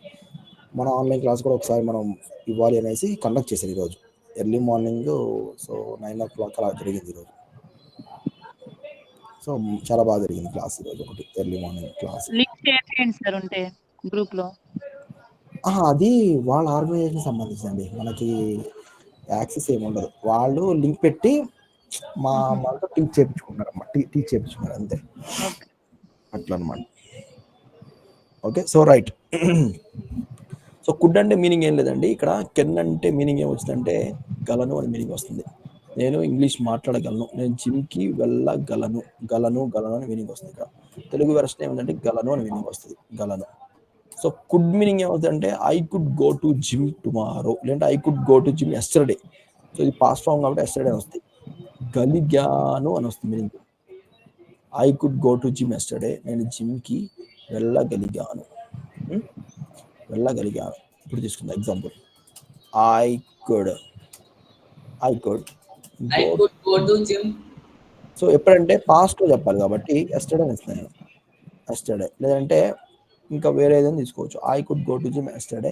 మన ఆన్లైన్ క్లాస్ కూడా ఒకసారి మనం ఇవ్వాలి అనేసి కండక్ట్ చేశారు ఈరోజు ఎర్లీ మార్నింగ్. సో 9 o'clock అలా జరిగింది ఈరోజు. సో చాలా బాగా జరిగింది క్లాస్ ఈరోజు, ఒకటి early morning class. Link share చేయండి సార్ ఉంటే గ్రూప్ లో. అది వాళ్ళ ఆర్గనైజేషన్ సంబంధించిందండి, మనకి యాక్సెస్ ఏమి ఉండదు. వాళ్ళు లింక్ పెట్టి మా వాళ్ళతో టీచ్ చేయించుకుంటారు అన్నమాట, టీచ్ చేయించుకున్నారు అంతే, ఓకే. అట్లా అనమాట. Okay, so right. So could అంటే మీనింగ్ ఏం లేదండి ఇక్కడ. కెన్ అంటే మీనింగ్ ఏం వచ్చిందంటే గలను అని మీనింగ్ వస్తుంది. నేను ఇంగ్లీష్ మాట్లాడగలను, నేను జిమ్కి వెళ్ళగలను, గలను అని మీనింగ్ వస్తుంది ఇక్కడ. తెలుగు వెర్షన్ ఏమిటంటే గలను అని మీనింగ్ వస్తుంది, గలను. సో కుడ్ మీనింగ్ ఏమవుతుందంటే I could go to gym tomorrow, లేదంటే I could go to gym yesterday. So ఇది పాస్ట్ ఫామ్ కాబట్టి ఎస్టర్డే అని వస్తుంది. గలిగాను అని వస్తుంది meaning. I could go to gym yesterday, నేను జిమ్కి వెళ్ళగలిగాను. ఇప్పుడు తీసుకుందాం example. I could go to gym. So ఎప్పుడంటే పాస్ట్లో చెప్పాలి కాబట్టి ఎస్టర్డే అని ఇస్తాను నేను, ఎస్టర్డే. లేదంటే ఇంకా వేరే ఏదైనా తీసుకోవచ్చు. I could go to gym yesterday,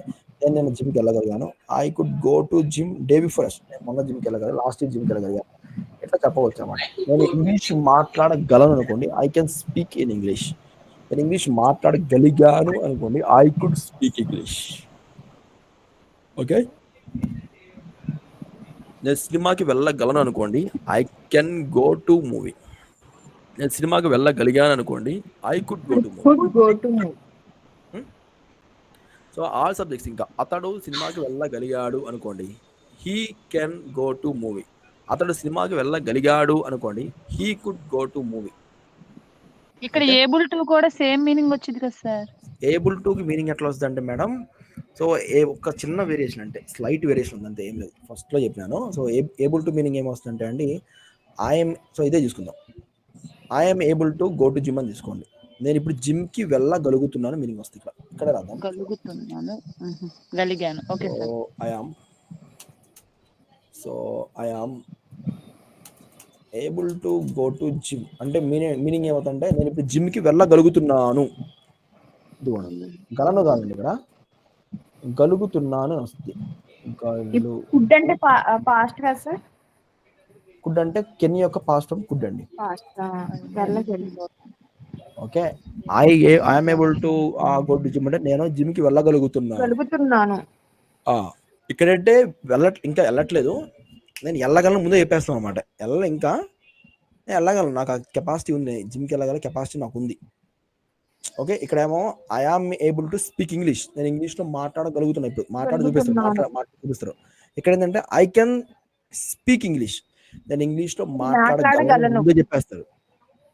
నేను జిమ్కి వెళ్ళగలిగాను. I could go to gym day before yesterday, మొన్న జిమ్కి వెళ్ళగలిగాను, లాస్ట్ ఇయర్ జిమ్కి వెళ్ళగలిగాను, ఇట్లా చెప్పవచ్చు అన్నమాట. నేను ఇంగ్లీష్ మాట్లాడగలను అనుకోండి, I can speak in English. నేను ఇంగ్లీష్ మాట్లాడగలిగాను అనుకోండి, I could speak English. Okay, నేను సినిమాకి వెళ్ళగలను అనుకోండి, I can go to movie. నేను సినిమాకి వెళ్ళగలిగాను అనుకోండి, I could go to movie. So all subjects. ఇంకా అతడు సినిమాకి వెళ్ళగలిగాడు అనుకోండి, he can go to movie. అతడు సినిమాకి వెళ్ళగలిగాడు అనుకోండి, he could go to movie. ఇక్కడ ఏబుల్ టు కూడా సేమ్ మీనింగ్ వచ్చింది కదా సార్. ఏబుల్ టుకి మీనింగ్ ఎట్లా వస్తుంది అంటే మేడం, సో ఒక చిన్న వేరియేషన్, అంటే స్లైట్ వేరియేషన్ ఉంది అంతే, ఏం లేదు. ఫస్ట్లో చెప్పినాను. సో ఏబుల్ టు మీనింగ్ ఏమొస్తుందంటే అండి, ఐఎమ్, సో ఇదే చూసుకుందాం. I'm able to go to gym అని తీసుకోండి. నేను ఇప్పుడు జిమ్కి వెళ్ళగలుగుతున్నాను మీనింగ్ వస్తుంది ఇక్కడ రాద్దాం. గలుగుతున్నాను, గలిగాను. Okay sir. I am able to go to gym అంటే మీనింగ్ ఏమవుతుందంటే నేను ఇప్పుడు జిమ్కి వెళ్ళగలుగుతున్నాను. గలను కాదండి, ఇక్కడ గలుగుతున్నాను వస్తుంది. కుడ్ అంటే పాస్ట్ కదా సార్. కుడ్ అంటే కెన్ యొక్క పాస్ట్ ఫామ్ కుడ్ అండి. Okay, I'm able to go to gym అంటే నేను జిమ్కి వెళ్ళగలుగుతున్నాను. ఇక్కడంటే ఇంకా వెళ్ళట్లేదు, నేను వెళ్ళగలను ముందే చెప్పేస్తాను అనమాట. ఇంకా నేను వెళ్ళగలను, నాకు ఆ కెపాసిటీ ఉంది, జిమ్కి వెళ్ళగల కెపాసిటీ నాకు ఉంది. ఓకే, ఇక్కడేమో I am able to speak English, నేను ఇంగ్లీష్లో మాట్లాడగలుగుతున్నా. ఇప్పుడు చూపిస్తారు. ఇక్కడ ఏంటంటే ఐ కెన్ స్పీక్ ఇంగ్లీష్, నేను ఇంగ్లీష్లో మాట్లాడగలను ముందే చెప్పేస్తారు.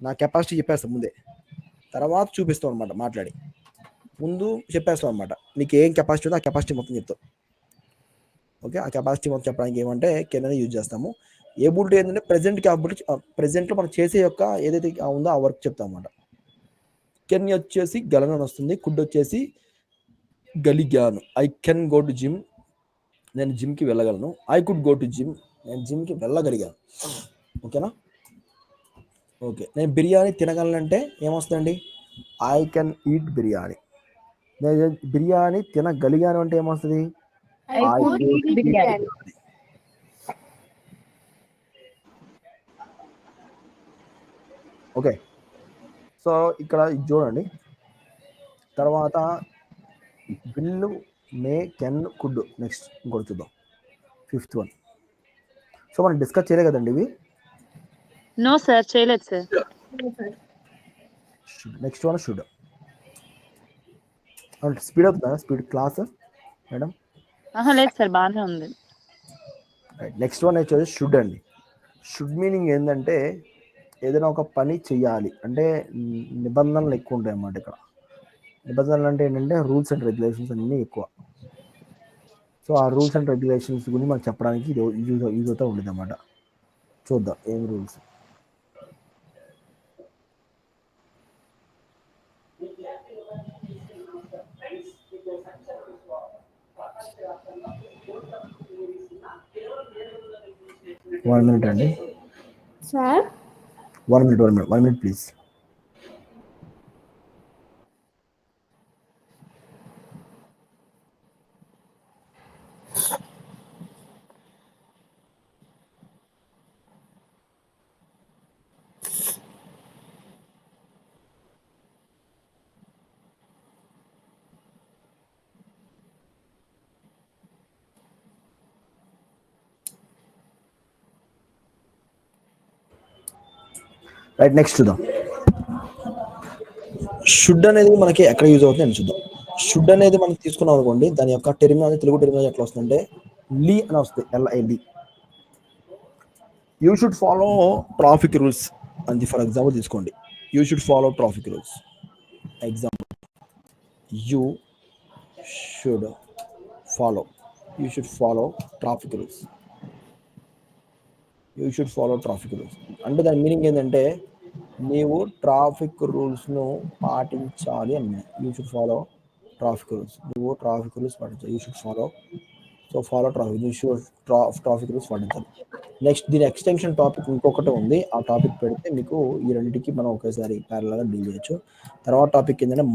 నా కెపాసిటీ చెప్పేస్తాను ముందే, తర్వాత చూపిస్తాం అనమాట. మాట్లాడి ముందు చెప్పేస్తాం అనమాట, నీకు ఏం కెపాసిటీ ఉందో ఆ కెపాసిటీ మొత్తం చెప్తాం. ఓకే, ఆ కెపాసిటీ మొత్తం చెప్పడానికి ఏమంటే కెన్ అని యూజ్ చేస్తాము. ఏబుల్ టు ఏంటంటే ప్రెజెంట్ క్యాపబిలిటీ, ప్రెజెంట్లో మనం చేసే యొక్క ఏదైతే ఉందో ఆ వర్క్ చెప్తాం అనమాట. కెన్ వచ్చేసి గలను అని వస్తుంది, కుడ్ వచ్చేసి గలిగాను. I can go to gym, నేను జిమ్కి వెళ్ళగలను. I could go to gym, నేను జిమ్కి వెళ్ళగలిగాను. ఓకేనా? ఓకే, నేను బిర్యానీ తినగలనంటే ఏమొస్తుందండి? I can eat biryani. నేను బిర్యానీ తినగలిగాను అంటే ఏమొస్తుంది? I could eat biryani. Okay, so ఇక్కడ ఇది చూడండి. తర్వాత will, may, can, could. Next ఇంకోటి చూద్దాం, 5th వన్. సో మనం డిస్కస్ చేయలేదు కదండి ఇవి. నో సార్, చేయలేదు sir. Next one should. Speed అవుతుందా స్పీడ్ క్లాస్ మేడం? లేదు సార్, బాగానే ఉంది. నెక్స్ట్ వన్ వచ్చేసి షుడ్ అండి. షుడ్ మీనింగ్ ఏంటంటే ఏదైనా ఒక పని చెయ్యాలి అంటే నిబంధనలు ఎక్కువ ఉంటాయి అన్నమాట. ఇక్కడ నిబంధనలు అంటే ఏంటంటే రూల్స్ అండ్ రెగ్యులేషన్స్ అన్నీ ఎక్కువ. సో ఆ రూల్స్ అండ్ రెగ్యులేషన్స్ గురించి మనకు చెప్పడానికి యూజ్ అవుతూ ఉండేది అన్నమాట. చూద్దాం ఏం రూల్స్. వన్ మినిట్ అండి sir. 1 minute, 1 minute, please. Right, next చూద్దాం. షుడ్ అనేది మనకి ఎక్కడ యూజ్ అవుతుంది అని చూద్దాం. షుడ్ అనేది మనం తీసుకున్నాం అనుకోండి, దాని యొక్క టెర్మినాలజీ, తెలుగు టెర్మినాలజీ ఎట్లా వస్తుందంటే లీ అని వస్తుంది, LID. You should follow traffic rules అని ఫర్ ఎగ్జాంపుల్ తీసుకోండి. You should follow traffic rules. Example, you should follow traffic rules. You should follow traffic rules అంటే దాని మీనింగ్ ఏంటంటే నీవు ట్రాఫిక్ రూల్స్ను పాటించాలి అని. You should follow traffic rules, నువ్వు ట్రాఫిక్ రూల్స్ పాటించాలి. You should follow traffic, you should traffic rules పాటించాలి. నెక్స్ట్ దీని ఎక్స్టెన్షన్ టాపిక్ ఇంకొకటి ఉంది, ఆ టాపిక్ పెడితే మీకు ఈ రెండింటికి మనం ఒకేసారి ప్యారలల్గా డీల్ చేయొచ్చు. తర్వాత టాపిక్ ఏంటంటే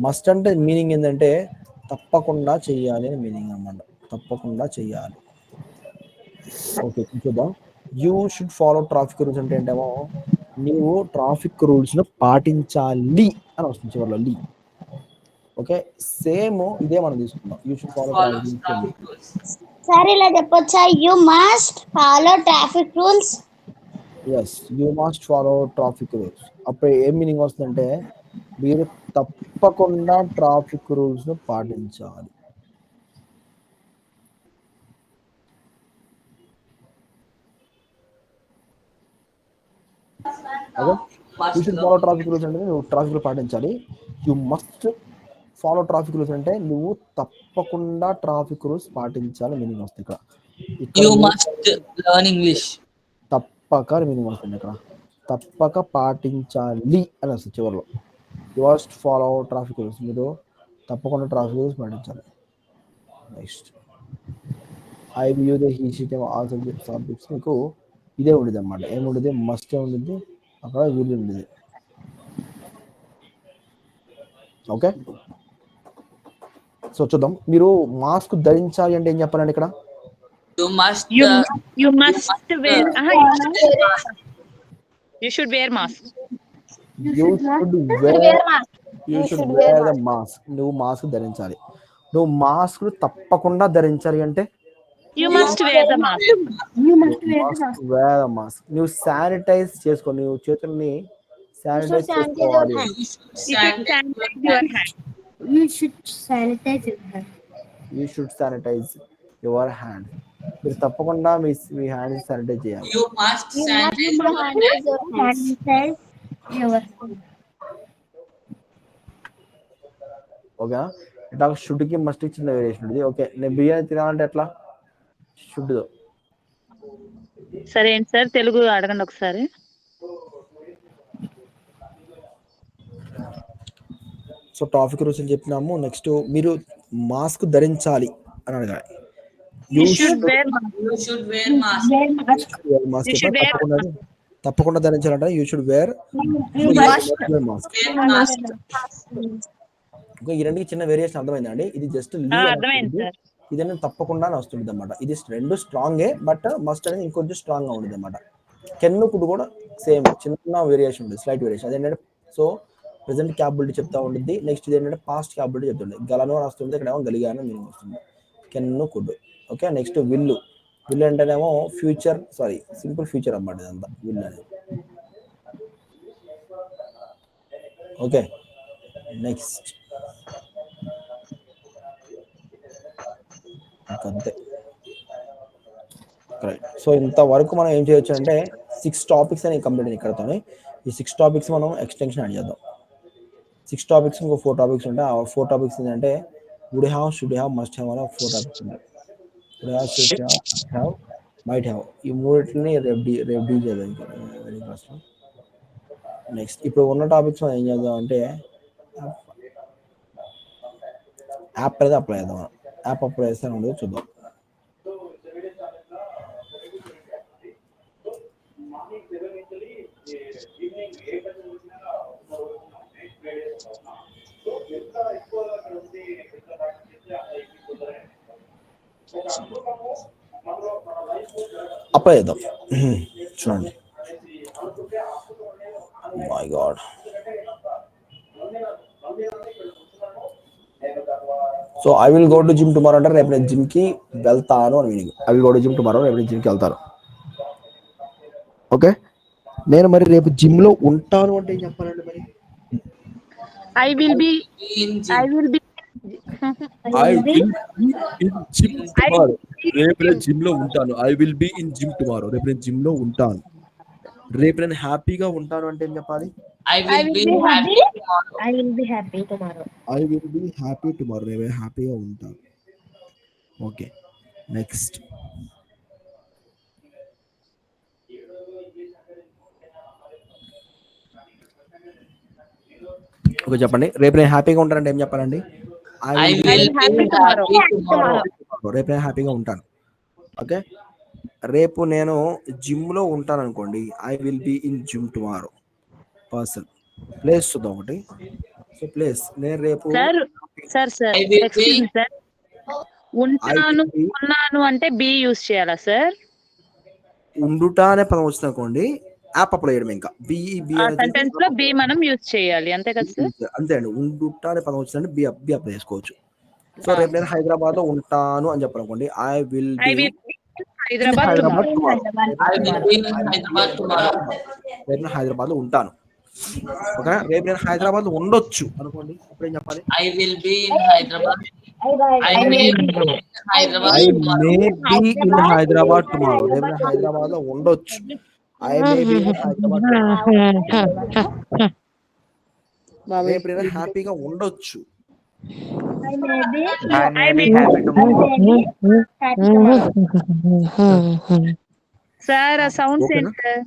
మస్ట్ అంటే మీనింగ్ ఏంటంటే తప్పకుండా చెయ్యాలి అని మీనింగ్ అన్నమాట. తప్పకుండా చెయ్యాలి. ఓకే, చూద్దాం. You should follow traffic rules అంటే ఏంటేమో నీవు ట్రాఫిక్ రూల్స్ను పాటించాలి అని వస్తుంది చివరిలో లీ. ఓకే, సేమ్ ఇదే మనం తీసుకుందాం. You should follow traffic rules. Sir ఇలా చెప్పొచ్చా? You must follow traffic rules. Yes, you must follow traffic rules. అప్పుడు ఏం మీనింగ్ వస్తుందంటే మీరు తప్పకుండా ట్రాఫిక్ రూల్స్ను పాటించాలి. Okay, you should follow traffic rules అంటే నువ్వు ట్రాఫిక్ రూల్స్ పాటించాలి. You must follow traffic rules అంటే నువ్వు తప్పకుండా ట్రాఫిక్ రూల్స్ పాటించాలి మీనింగ్ వస్తుంది ఇక్కడ. You must learn English. తప్పక మీనింగ్ వస్తుంది ఇక్కడ. తప్పక పాటించాలి అని వస్తుంది చివరిలో. You must follow traffic rules, మీరు తప్పకుండా ట్రాఫిక్ రూల్స్ పాటించాలి. Next, eye view the he she it all subjects మీకు ఇదే ఉండేది అన్నమాట. ఏముండేది? మస్ట్ ఉండింది, అక్కడ వీలు ఉండేది. ఓకే, సో చూద్దాం. మీరు మాస్క్ ధరించాలి అంటే ఏం చెప్పాలండి ఇక్కడ? You must. You must wear. You should wear mask. You should wear the mask. నువ్వు మాస్క్ ధరించాలి. నువ్వు మాస్క్ తప్పకుండా ధరించాలి అంటే You must wear the mask. Wear the mask. నువ్వు శానిటైజ్ చేసుకో, నువ్వు చేతుల్ని శానిటైజ్ చేసుకోవాలి. You should sanitize your hand. You should sanitize your hand. You should sanitize your hand. మీరు తప్పకుండా మీ హ్యాండ్ శానిటైజ్ చేయాలి. You must sanitize your hands. Sanitize your hand. Okay, ఇట్లా షుడ్కి మస్ట్ చిన్న వేరియేషన్ ఉంది. ఓకే, నేను బిర్యానీ తినాలంటే ఎట్లా? షుడ్. సరే ఏంటి సార్, తెలుగు అడగండి ఒకసారి. సో ట్రాఫిక్ రూల్స్ అని చెప్పినాము. నెక్స్ట్ మీరు మాస్క్ ధరించాలి అని అడగాలి. You should wear You should wear mask. Mask తప్పకుండా ధరించాలంటే యూ షుడ్ వేర్ మాస్క్. ఇంకా ఈ రెండుకి చిన్న వేరియేషన్ అర్థమైందండి. ఇది జస్ట్ అర్థమైంది సార్. ఇదన్నీ తప్పకుండా వస్తుంది అన్నమాట. ఇది రెండు స్ట్రాంగే, బట్ మస్ట్ అనేది ఇంకొంచెం స్ట్రాంగ్ గా ఉంటుంది అన్నమాట. కెన్నుకుడు కూడా సేమ్ చిన్న వేరియేషన్ ఉంటుంది, స్లైట్ వేరియేషన్. అదేంటంటే సో ప్రెసెంట్ క్యాపబిలిటీ చెప్తా ఉంటుంది. నెక్స్ట్ ఇది ఏంటంటే పాస్ట్ క్యాపబిలిటీ చెప్తుంది. గలను అని వస్తుంది, ఇక్కడ ఏమో గలిగాను మీనింగ్ వస్తుంది. కెన్నుకుడు. ఓకే, నెక్స్ట్ విల్లు. విల్లు అంటేనేమో ఫ్యూచర్, సింపుల్ ఫ్యూచర్ అన్నమాట ఇదంతా విల్లు అనేది. ఓకే, నెక్స్ట్ అంతే. రైట్, సో ఇంతవరకు మనం ఏం చేయొచ్చు అంటే 6 టాపిక్స్ అని కంప్లీట్ ఇక్కడతో. ఈ 6 టాపిక్స్ మనం ఎక్స్టెన్షన్ యాడ్ చేద్దాం. 6 టాపిక్స్ ఇంకో 4 టాపిక్స్ ఉంటాయి. ఆ 4 టాపిక్స్ ఏంటంటే would have, should have, must have అనే 4 టాపిక్స్ ఉంటాయి. Would have, should have, must have, might have. ఈ మూడింటిని రేపు డీల్ చేద్దాం వెరీ ఫస్ట్. నెక్స్ట్ ఇప్పుడు ఉన్న టాపిక్స్ మనం ఏం చేద్దాం అంటే యాప్ అనేది అప్లై చేద్దాం. యాప్ అప్లై చేస్తే ఉండదు చూద్దాం. అప్లై చేద్దాం. చూడండి, my God. So I will go to gym tomorrow అంటే రేపు నేను జిమ్కి వెళ్తాను అని meaning. I will go to gym tomorrow, రేపు నేను జిమ్కి వెళ్తాను. ఓకే, నేను మరి రేపు జిమ్లో ఉంటాను అంటే ఏం చెప్పాలండి మరి? I will be In I gym. will be I will be in gym tomorrow. రేపు నేను జిమ్ లో ఉంటాను. I will be in gym tomorrow. రేపు నేను జిమ్ లో ఉంటాను. రేపు నేను హ్యాపీగా ఉంటాను అంటే ఏం చెప్పాలి? I will be happy tomorrow. I will be happy tomorrow. I will be happy tomorrow. రేపు నేను హ్యాపీగా ఉంటాను. Okay, next. ఓకే చెప్పండి, రేపు నేను హ్యాపీగా ఉంటానంటే ఏం చెప్పాలండి? I will be happy tomorrow. రేపు నేను హ్యాపీగా ఉంటాను. ఓకే, రేపు నేను జిమ్లో ఉంటాను అనుకోండి, I will be in gym tomorrow. Person place చూద్దాం ఒకటి. సో ప్లేస్, నేను రేపు sir I will excuse me be sir, ఉంటాను ఉన్నాను అంటే బి యూస్ చేయాలా సార్? ఉండుట అనే పదం వచ్చింది అనుకోండి, యాప్ అప్లై చేయడం. ఇంకా బి ఆ సెంటెన్స్ లో బి మనం యూస్ చేయాలి, అంతే కదా సార్? అంతే అండి, ఉండుట అనే పదం వచ్చిందంటే బి అప్లై చేసుకోవచ్చు. సో రేపు నేను హైదరాబాద్ లో ఉంటాను అని చెప్పాలనుకోండి, I will I be will Hyderabad Hyderabad tomorrow. I will be in Hyderabad tomorrow. రేపు నేను హైదరాబాద్ లో ఉంటాను. ఓకే, రేపు నేను హైదరాబాద్ లో ఉండొచ్చు అనుకోండి, అప్పుడు ఏం చెప్పాలి? I will be in Hyderabad. I may be in Hyderabad I tomorrow. May be in Hyderabad tomorrow. రేపు నేను హైదరాబాద్ లో ఉండొచ్చు. I may be in Hyderabad tomorrow. రేపు నేను హ్యాపీగా ఉండొచ్చు. I may be happy tomorrow. Sir ఆ సౌండ్స్ ఓకేనా? ఏంటి సార్?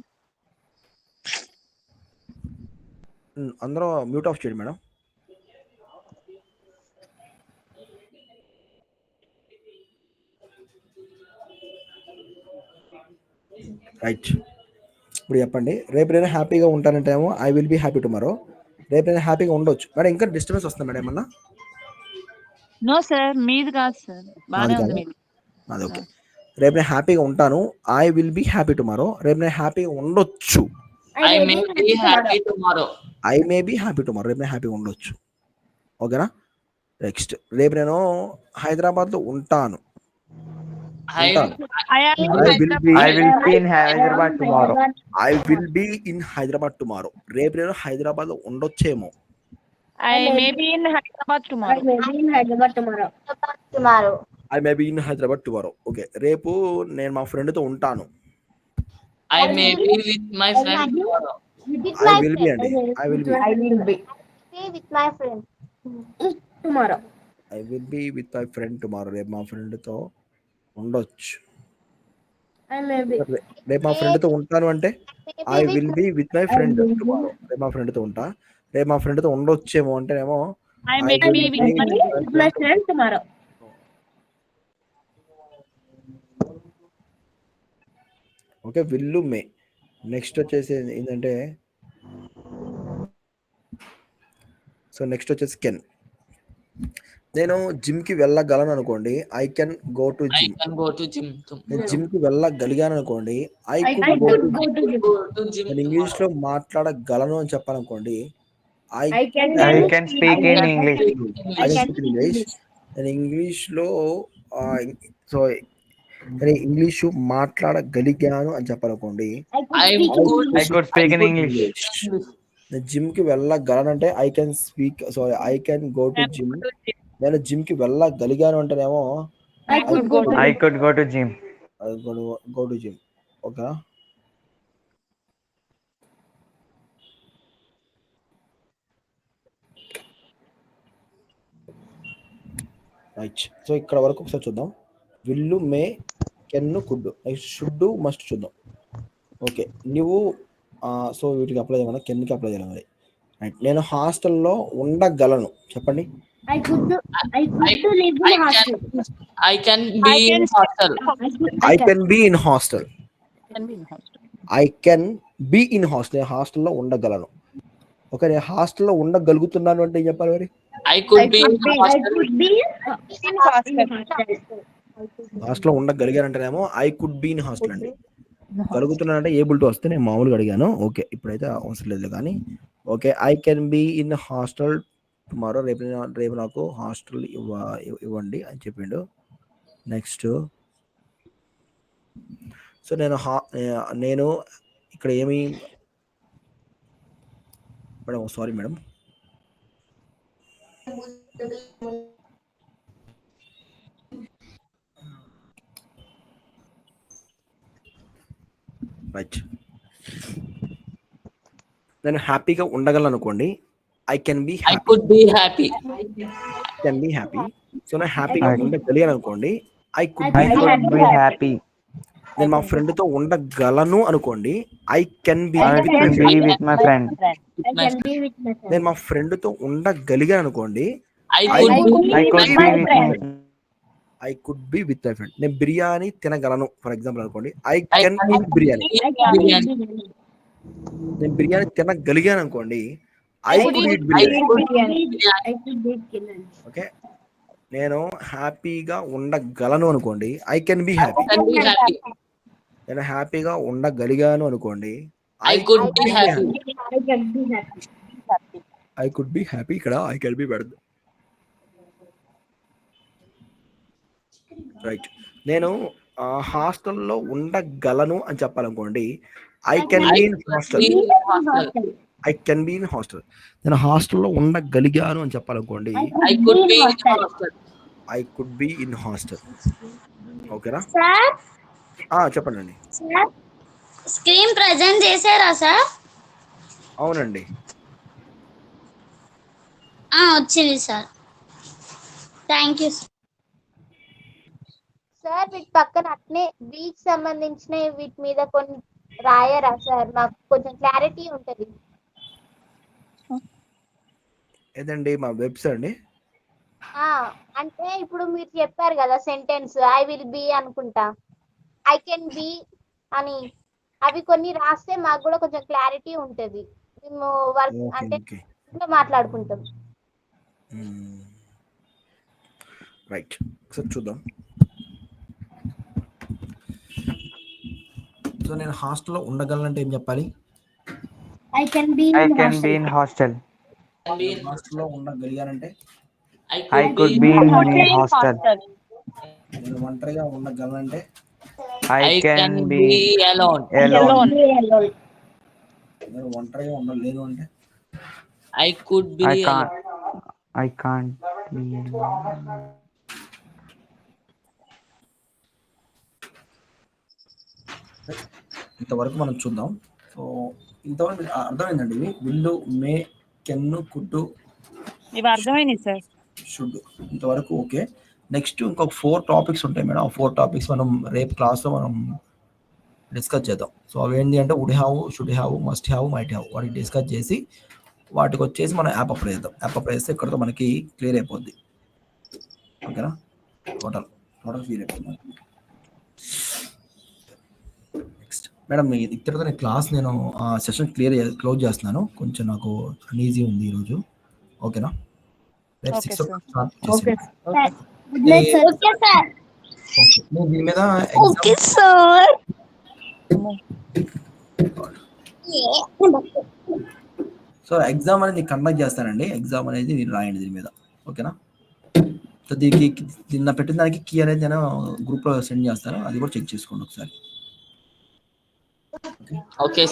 అందరూ మ్యూట్ ఆఫ్ చేయండి మేడం. రైట్, ఇప్పుడు చెప్పండి, రేపు నేను హ్యాపీగా ఉంటానంటే ఏమో I will be happy tomorrow. రేపు నేను హ్యాపీగా ఉండొచ్చు. మేడం ఇంకా డిస్టర్బెన్స్ వస్తుంది మేడం ఏమన్నా? నో సార్, మీది కాదు సార్, బానే ఉంది మీది. అది ఓకే. రేపు నేను హ్యాపీగా ఉంటాను, I will be happy tomorrow. రేపు నేను హ్యాపీగా ఉండొచ్చు, I may be happy tomorrow. I may be happy tomorrow. రేపు నేను హ్యాపీగా ఉండొచ్చు. ఓకేనా? నెక్స్ట్, రేపు నేను హైదరాబాద్లో ఉంటాను. I will be in Hyderabad tomorrow. I will be in Hyderabad tomorrow. రేపు నేను హైదరాబాద్ లో ఉండొచ్చేమో. I may be in Hyderabad I tomorrow. may be in Hyderabad tomorrow. Tomorrow. I may be in Hyderabad tomorrow. Okay, రేపు నేను మా ఫ్రెండ్ తో ఉంటాను. I may be with my friend tomorrow. With I my will be friend. అండి, I will be. I will be Stay with my friend. tomorrow. I will be with my friend tomorrow. రేపు మా friend తో ఉండొచ్చు. I may be. రేపు మా friend తో ఉంటాను అంటే I will be with my friend tomorrow. రేపు మా ఫ్రెండ్ తో ఉంటా. రేపు మా ఫ్రెండ్ తో ఉండొచ్చేమో అంటేనేమో I may I be will with be With my friend tomorrow. Okay, will may. Next వచ్చేసి ఏంటంటే, సో నెక్స్ట్ వచ్చేసి కెన్. నేను జిమ్ కి వెళ్ళగలను అనుకోండి, I can go to I gym. can go to gym నేను tomorrow. జిమ్ కి వెళ్ళగలిగాను అనుకోండి, I I could go could to go to gym. Go to gym నేను ఇంగ్లీష్ లో మాట్లాడగలను అని చెప్పాలనుకోండి, I I can I can speak in English. I can speak English. నేను ఇంగ్లీష్ లో సో నేను ఇంగ్లీషు మాట్లాడగలిగాను అని చెప్పాలనుకోండి, I I could speak in English. నేను జిమ్ కి వెళ్ళగలనంటే I can speak, sorry I can go to gym. నేను జిమ్ కి వెళ్ళగలిగాను అంటేనేమో I could go to I could go to gym. Go to gym. Okay, right. So ఇక్కడ వరకు ఒకసారి చూద్దాం. Will, may, can, could. Next should, must చూద్దాం. Okay, నువ్వు సో వీటికి అప్లై చేయమన్నా, కెన్కి అప్లై చేయాలి మరి. రైట్, నేను హాస్టల్లో ఉండగలను చెప్పండి. I could live in hostel. I can be in hostel. I can be in hostel. I can be in hostel. నేను హాస్టల్లో ఉండగలను. ఓకే, నేను హాస్టల్లో ఉండగలుగుతున్నాను అంటే ఏం చెప్పాలి మరి? I could be in I hostel. could be in hostel. హాస్టల్లో ఉండగలిగానంటేనేమో I could be in hostel అండి. కలుగుతున్నానంటే ఏబుల్ టు వస్తే నేను మామూలుగా అడిగాను. ఓకే, ఇప్పుడైతే అవసరం లేదు కానీ okay. I can be in hostel tomorrow, రేపు నాకు హాస్టల్ ఇవ్వండి అని చెప్పిండు. నెక్స్ట్, సో నేను ఇక్కడ ఏమి మేడం, సారీ మేడం, రైట్. నేను హ్యాపీగా ఉండగలను అనుకోండి, I can B I could be happy. Happy. So నేను హ్యాపీగా ఉండగలిగాను అనుకోండి, I could I could be happy. నేను మా ఫ్రెండ్ తో ఉండగలను అనుకోండి, I can B. I can be with my friend. నేను మా ఫ్రెండ్ తో ఉండగలిగాను అనుకోండి, I could be I could be with my I could be with my friend. నేను బిర్యానీ తినగలను ఫర్ ఎగ్జాంపుల్ అనుకోండి, I I can can eat biryani. biryani. నేను బిర్యానీ తినగలిగాను అనుకోండి, I could eat I biryani. could biryani. Okay. నేను హ్యాపీగా ఉండగలను అనుకోండి, I can be happy. Can be happy. నేను హ్యాపీగా ఉండగలిగాను అనుకోండి, I could be happy. I could be happy. ఇక్కడ ఐ కెన్ బి పెడదు. రైట్. నేను హాస్టల్లో ఉండగలను అని చెప్పాలనుకోండి, I can be in hostel. Be in hostel. I can be in hostel. నేను హాస్టల్లో ఉండగలిగాను అని చెప్పాలనుకోండి, I could be in hostel. I could be in hostel. ఓకేనా? సార్ చెప్పండి. సార్ స్క్రీన్ ప్రజెంట్ చేశారా సార్? అవునండి. వచ్చింది సార్. Thank you. సార్ వీటి పక్కన అట్నే బీచ్ సంబంధించిన వీటి మీద కొన్ని రాయరా సార్? మాకు కొంచెం క్లారిటీ ఉంటది. ఏదండి? మా వెబ్సైట్ అండి. అంటే ఇప్పుడు మీరు చెప్పారు కదా సెంటెన్స్, ఐ విల్ బి అనుకుంటా, ఐ కెన్ బి అని, అవి కొన్ని రాస్తే మాకు కూడా కొంచెం క్లారిటీ ఉంటది. మేము వర్క్ అంటే ఇంట్లో మాట్లాడుకుంటాం. రైట్, ఒకసారి చూద్దాం. సో నేను హాస్టల్లో ఉండగలనంటే ఏం చెప్పాలి? I can B in hostel. హాస్టల్లో ఉండగలిగానంటే I could be in hostel. నేను ఒంటరిగా ఉండగలనంటే I can be alone. alone. నేను ఒంటరిగా ఉండలేను అంటే I could be I alone. can't be alone. ఇంతవరకు మనం చూద్దాం. సో ఇంతవరకు అర్థమైందండి. ఇవి విల్లు, మే, కెన్ను, కుడ్డు, ఇవి అర్థమైంది సార్. షుడ్. ఇంతవరకు ఓకే. నెక్స్ట్ ఇంకొక 4 టాపిక్స్ ఉంటాయి మేడం. ఆ 4 టాపిక్స్ మనం రేపు క్లాస్లో మనం డిస్కస్ చేద్దాం. సో అవి ఏంటి అంటే would have, should have, must have, might have, వాటికి డిస్కస్ చేసి వాటికి వచ్చేసి మనం యాప్ అప్లై చేద్దాం. యాప్ అప్లై చేస్తే ఇక్కడతో మనకి క్లియర్ అయిపోద్ది. ఓకేనా? టోటల్ క్లియర్ అయిపోతుంది. నెక్స్ట్ మేడం, ఇక్కడతో నేను క్లాస్ నేను సెషన్ క్లోజ్ చేస్తున్నాను. కొంచెం నాకు అన్ఈజీ ఉంది ఈరోజు. ఓకేనా? రేపు 6 o'clock స్టార్ట్ చేసేయండి. Okay sir. ఓకే. నేను దీని మీద ఓకే సార్. సో ఎగ్జామ్ అనేది కండక్ట్ చేస్తానండి. ఎగ్జామ్ అనేది మీరు రాయండి దీని మీద. ఓకేనా? సో దీనికి నిన్న పెట్టిన దానికి కీ అనేది నేను గ్రూప్లో సెండ్ చేస్తాను. అది కూడా చెక్ చేసుకోండి ఒకసారి. Okay.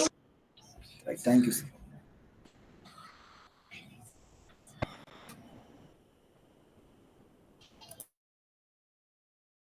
Thank you sir.